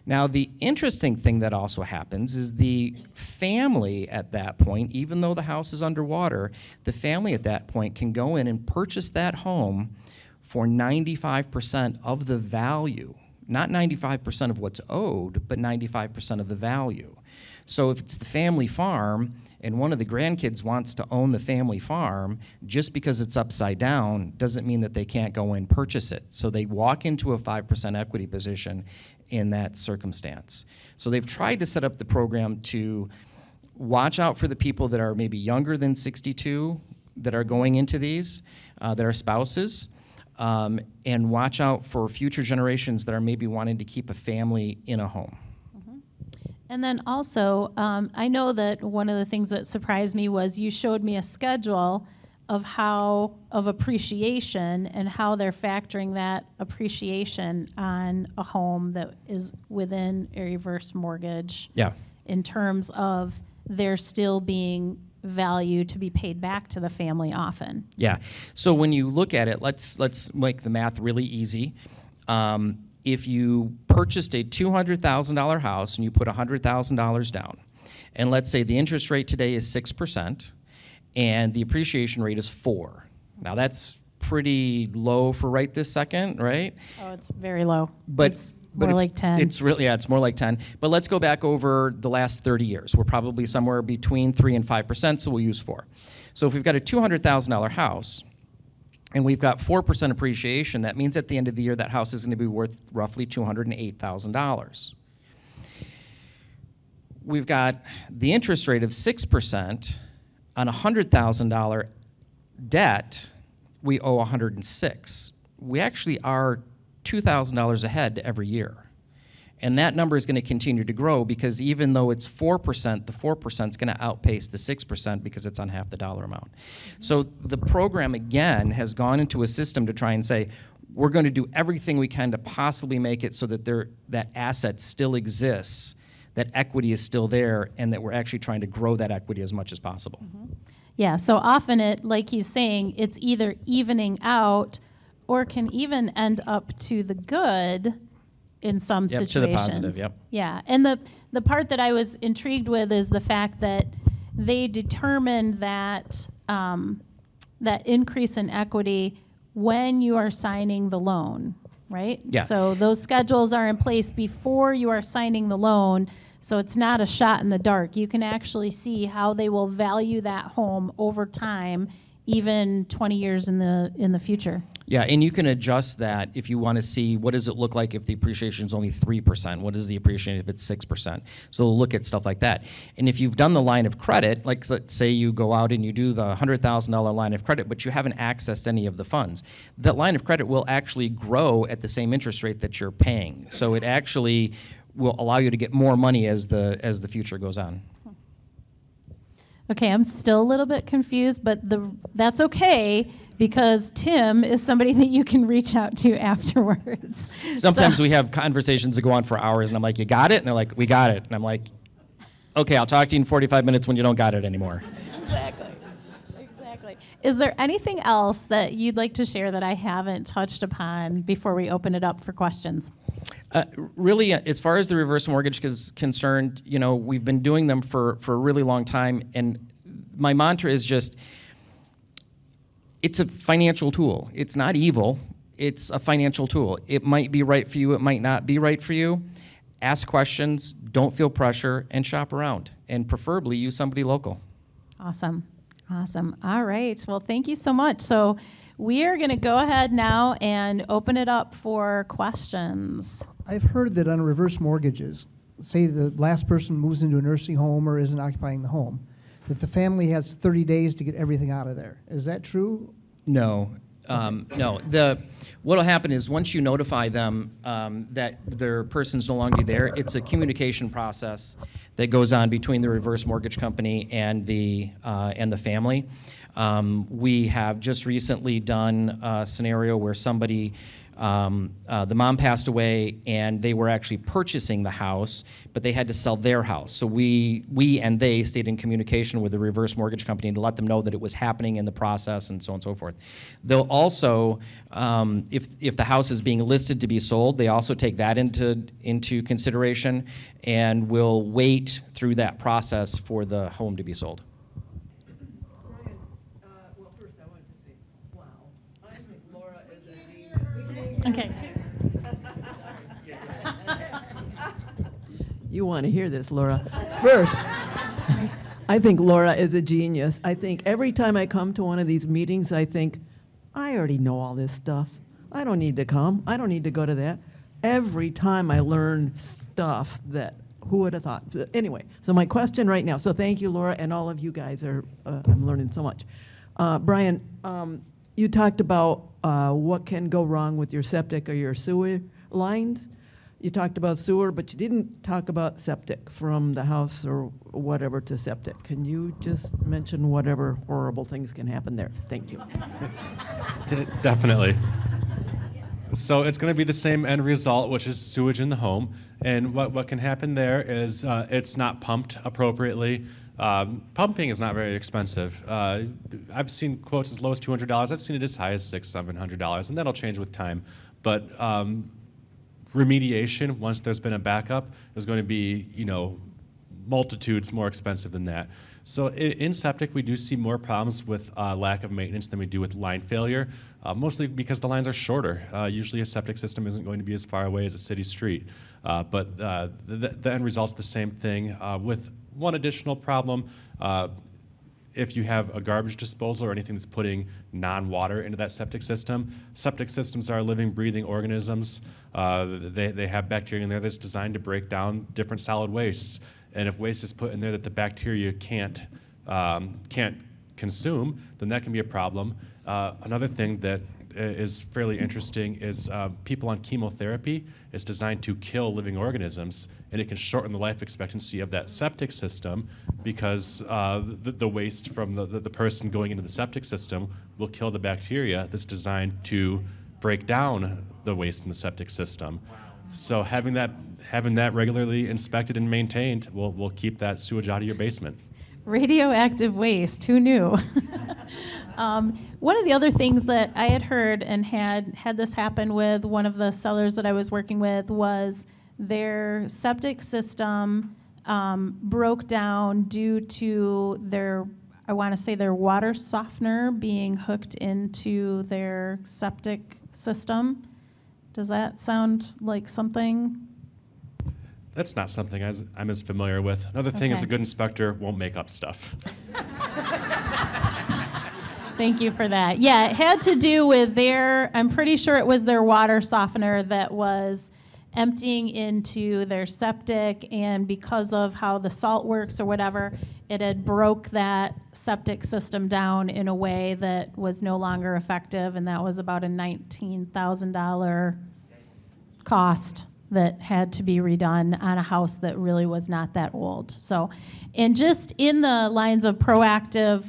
Now, the interesting thing that also happens is the family at that point, even though the house is underwater, the family at that point can go in and purchase that home for 95% of the value. Not 95% of what's owed, but 95% of the value. So if it's the family farm and one of the grandkids wants to own the family farm, just because it's upside down doesn't mean that they can't go in and purchase it. So they walk into a 5% equity position in that circumstance. So they've tried to set up the program to watch out for the people that are maybe younger than 62 that are going into these, that are spouses, and watch out for future generations that are maybe wanting to keep a family in a home. And then also, I know that one of the things that surprised me was you showed me a schedule of appreciation and how they're factoring that appreciation on a home that is within a reverse mortgage. Yeah. In terms of there still being value to be paid back to the family often. Yeah. So when you look at it, let's make the math really easy. If you purchased a $200,000 house and you put $100,000 down, and let's say the interest rate today is 6% and the appreciation rate is 4%. Now that's pretty low for right this second, right? Oh, it's very low. But it's more like 10. It's more like 10. But let's go back over the last 30 years. We're probably somewhere between 3 and 5%, so we'll use 4. So if we've got a $200,000 house, and we've got 4% appreciation, that means at the end of the year that house is going to be worth roughly $208,000. We've got the interest rate of 6% on $100,000 debt. We owe $106,000. We actually are $2,000 ahead every year. And that number is going to continue to grow because even though it's 4%, the 4% is going to outpace the 6% because it's on half the dollar amount. So the program, again, has gone into a system to try and say, we're going to do everything we can to possibly make it so that that asset still exists, that equity is still there, and that we're actually trying to grow that equity as much as possible. Mm-hmm. Yeah, so often like he's saying, it's either evening out or can even end up to the good in some situations. To the positive, yep. Yeah, and the part that I was intrigued with is the fact that they determined that that increase in equity when you are signing the loan, right? Yeah. So those schedules are in place before you are signing the loan, so it's not a shot in the dark. You can actually see how they will value that home over time even 20 years in the future. Yeah, and you can adjust that if you want to see what does it look like if the appreciation is only 3%, what is the appreciation if it's 6%. So look at stuff like that. And if you've done the line of credit, like let's say you go out and you do the $100,000 line of credit, but you haven't accessed any of the funds, that line of credit will actually grow at the same interest rate that you're paying. So it actually will allow you to get more money as the future goes on. Okay, I'm still a little bit confused, but that's okay, because Tim is somebody that you can reach out to afterwards. Sometimes So- we have conversations that go on for hours, and I'm like, you got it? And they're like, we got it. And I'm like, okay, I'll talk to you in 45 minutes when you don't got it anymore. Exactly. Is there anything else that you'd like to share that I haven't touched upon before we open it up for questions? Really, as far as the reverse mortgage is concerned, we've been doing them for a really long time, and my mantra is just, it's a financial tool. It's not evil. It's a financial tool. It might be right for you. It might not be right for you. Ask questions. Don't feel pressure, and shop around. And preferably use somebody local. Awesome. All right. Well, thank you so much. So we are going to go ahead now and open it up for questions. I've heard that on reverse mortgages, say the last person moves into a nursing home or isn't occupying the home, that the family has 30 days to get everything out of there. Is that true? No. No. What will happen is once you notify them that their person's no longer there, it's a communication process that goes on between the reverse mortgage company and the family. We have just recently done a scenario where somebody, the mom passed away, and they were actually purchasing the house, but they had to sell their house. So we and they stayed in communication with the reverse mortgage company to let them know that it was happening in the process, and so on and so forth. They'll also, if the house is being listed to be sold, they also take that into consideration, and will wait through that process for the home to be sold. Well, first I wanted to say, wow, I think Laura is a genius. Okay. You want to hear this, Laura. First, I think Laura is a genius. I think every time I come to one of these meetings, I think, I already know all this stuff. I don't need to come. I don't need to go to that. Every time I learn stuff that, who would have thought? Anyway, so my question right now, so thank you, Laura, and all of you guys are, I'm learning so much. Brian, you talked about what can go wrong with your septic or your sewer lines. You talked about sewer, but you didn't talk about septic, from the house or whatever to septic. Can you just mention whatever horrible things can happen there? Thank you. Definitely. So it's going to be the same end result, which is sewage in the home. And what can happen there is it's not pumped appropriately. Pumping is not very expensive. I've seen quotes as low as $200. I've seen it as high as $600, $700, and that'll change with time. But remediation, once there's been a backup, is going to be, multitudes more expensive than that. So in septic, we do see more problems with lack of maintenance than we do with line failure, mostly because the lines are shorter. Usually a septic system isn't going to be as far away as a city street. But the end result's the same thing, with one additional problem. If you have a garbage disposal or anything that's putting non-water into that septic systems are living, breathing organisms. They have bacteria in there that's designed to break down different solid wastes. And if waste is put in there that the bacteria can't consume, then that can be a problem. Another thing that is fairly interesting is people on chemotherapy. It's designed to kill living organisms, and it can shorten the life expectancy of that septic system because the waste from the person going into the septic system will kill the bacteria that's designed to break down the waste in the septic system. So having that regularly inspected and maintained will keep that sewage out of your basement. Radioactive waste, who knew? One of the other things that I had heard and had this happen with one of the sellers that I was working with was their septic system broke down due to their water softener being hooked into their septic system. Does that sound like something? That's not something I'm as familiar with. Another thing is Okay. a good inspector won't make up stuff. Thank you for that. Yeah, it had to do with I'm pretty sure it was their water softener that was emptying into their septic, and because of how the salt works or whatever, it had broke that septic system down in a way that was no longer effective, and that was about a $19,000 cost that had to be redone on a house that really was not that old. So, and just in the lines of proactive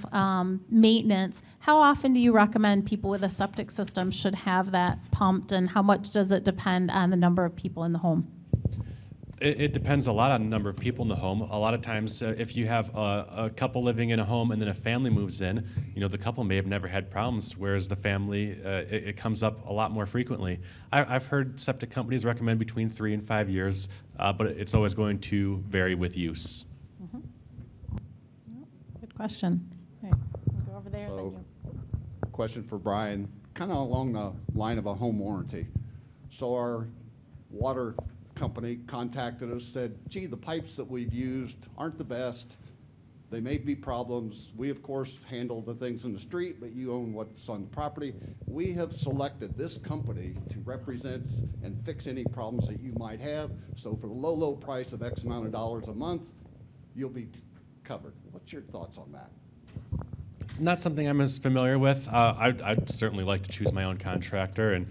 maintenance, how often do you recommend people with a septic system should have that pumped, and how much does it depend on the number of people in the home? It depends a lot on the number of people in the home. A lot of times, if you have a couple living in a home and then a family moves in, the couple may have never had problems, whereas the family, it comes up a lot more frequently. I've heard septic companies recommend between 3 and 5 years, but it's always going to vary with use. Mm-hmm. Good question. All right, we'll go over there. So, then you. question for Brian, kind of along the line of a home warranty. So our water company contacted us, said, gee, the pipes that we've used aren't the best. They may be problems. We, of course, handle the things in the street, but you own what's on the property. We have selected this company to represent and fix any problems that you might have. So for the low, low price of X amount of dollars a month, you'll be covered. What's your thoughts on that? Not something I'm as familiar with. I'd certainly like to choose my own contractor and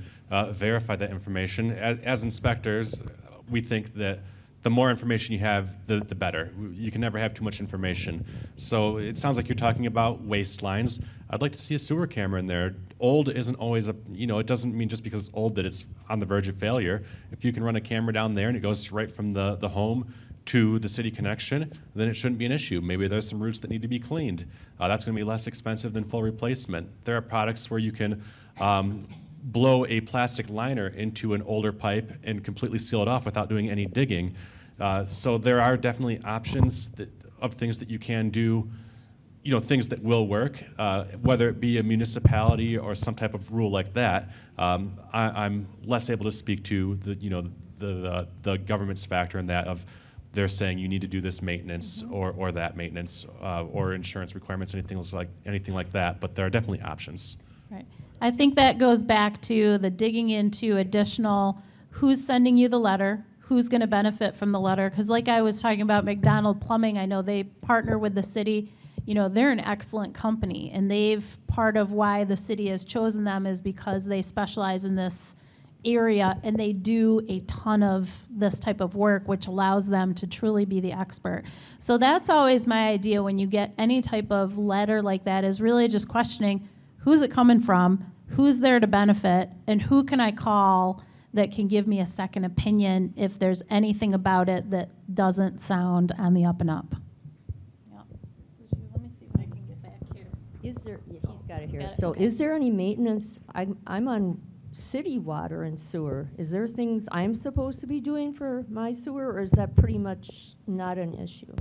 verify that information. As inspectors, we think that the more information you have, the better. You can never have too much information. So it sounds like you're talking about waste lines. I'd like to see a sewer camera in there. Old isn't always it doesn't mean just because it's old that it's on the verge of failure. If you can run a camera down there and it goes right from the home to the city connection, then it shouldn't be an issue. Maybe there's some roots that need to be cleaned. That's going to be less expensive than full replacement. There are products where you can blow a plastic liner into an older pipe and completely seal it off without doing any digging. So there are definitely options of things that you can do, things that will work, whether it be a municipality or some type of rule like that. I'm less able to speak to the government's factor in that of they're saying you need to do this maintenance or that maintenance or insurance requirements, anything like that. But there are definitely options. Right. I think that goes back to the digging into additional who's sending you the letter, who's going to benefit from the letter. Because like I was talking about McDonald Plumbing, I know they partner with the city. They're an excellent company, and part of why the city has chosen them is because they specialize in this area, and they do a ton of this type of work, which allows them to truly be the expert. So that's always my idea when you get any type of letter like that, is really just questioning, who's it coming from, who's there to benefit, and who can I call that can give me a second opinion if there's anything about it that doesn't sound on the up and up. Yeah. Let me see if I can get back here. Is there? Yeah, he's got it He's here. got it, So, okay. is there any maintenance? I'm on city water and sewer. Is there things I'm supposed to be doing for my sewer, or is that pretty much not an issue?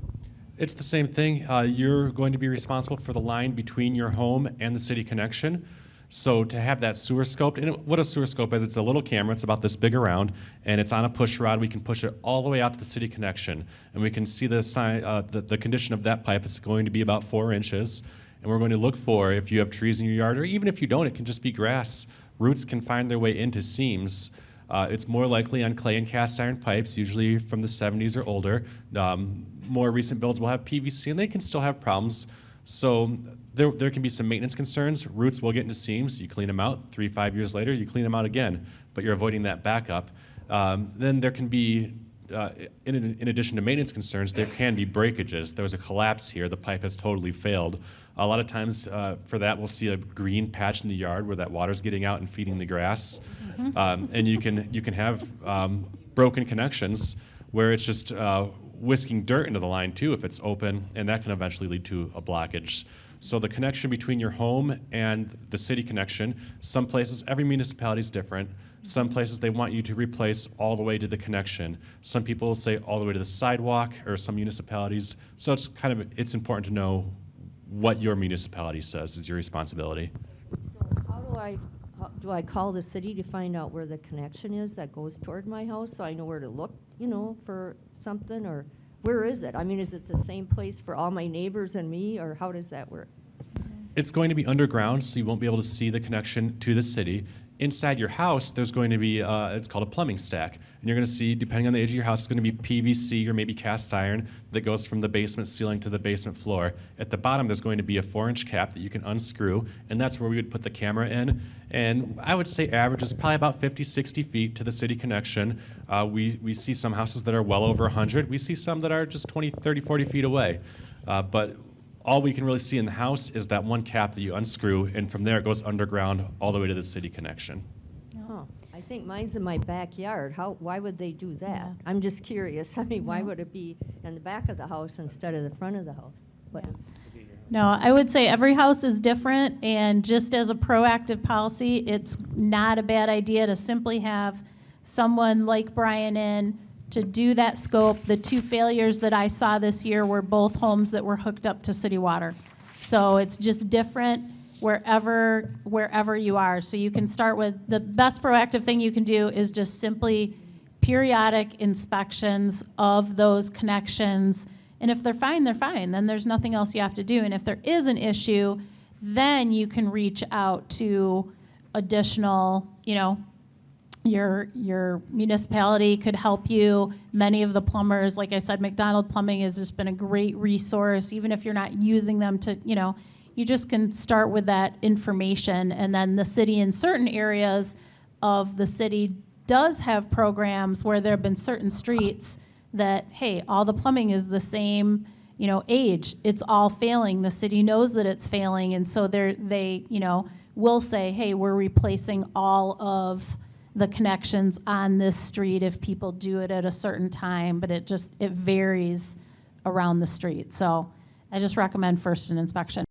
It's the same thing. You're going to be responsible for the line between your home and the city connection. So to have that sewer scoped, and what a sewer scope is, it's a little camera, it's about this big around, and it's on a push rod. We can push it all the way out to the city connection, and we can see the condition of that pipe is going to be about 4 inches, and we're going to look for, if you have trees in your yard, or even if you don't, it can just be grass. Roots can find their way into seams. It's more likely on clay and cast iron pipes, usually from the 70s or older. More recent builds will have PVC, and they can still have problems. So there can be some maintenance concerns. Roots will get into seams. You clean them out. 3-5 years later, you clean them out again, but you're avoiding that backup. Then there can be, in addition to maintenance concerns, there can be breakages. There was a collapse here. The pipe has totally failed. A lot of times for that, we'll see a green patch in the yard where that water's getting out and feeding the grass. And you can have broken connections where it's just whisking dirt into the line too if it's open, and that can eventually lead to a blockage. So the connection between your home and the city connection, some places, every municipality is different. Some places they want you to replace all the way to the connection. Some people will say all the way to the sidewalk, or some municipalities. So it's important to know what your municipality says is your responsibility. So do I call the city to find out where the connection is that goes toward my house, so I know where to look, for something, or where is it? I mean, is it the same place for all my neighbors and me, or how does that work? It's going to be underground, so you won't be able to see the connection to the city. Inside your house, there's going to be, it's called a plumbing stack. And you're going to see, depending on the age of your house, it's going to be PVC or maybe cast iron that goes from the basement ceiling to the basement floor. At the bottom, there's going to be a 4-inch cap that you can unscrew, and that's where we would put the camera in. And I would say average is probably about 50, 60 feet to the city connection. We see some houses that are well over 100. We see some that are just 20, 30, 40 feet away. But all we can really see in the house is that one cap that you unscrew, and from there it goes underground all the way to the city connection. Oh, I think mine's in my backyard. Why would they do that? Yeah. I'm just curious. I mean, why would it be in the back of the house instead of the front of the house? But No, I would say every house is different, and just as a proactive policy, it's not a bad idea to simply have someone like Brian in to do that scope. The 2 failures that I saw this year were both homes that were hooked up to city water. So it's just different wherever you are. So you can start with the best proactive thing you can do is just simply periodic inspections of those connections. And if they're fine, they're fine. Then there's nothing else you have to do. And if there is an issue, then you can reach out to additional, your municipality could help you. Many of the plumbers, like I said, McDonald Plumbing has just been a great resource. Even if you're not using them to, you just can start with that information. And then the city in certain areas of the city does have programs where there have been certain streets that, hey, all the plumbing is the same, age. It's all failing. The city knows that it's failing. And so they will say, hey, we're replacing all of the connections on this street if people do it at a certain time, but it varies around the street. So I just recommend first an inspection.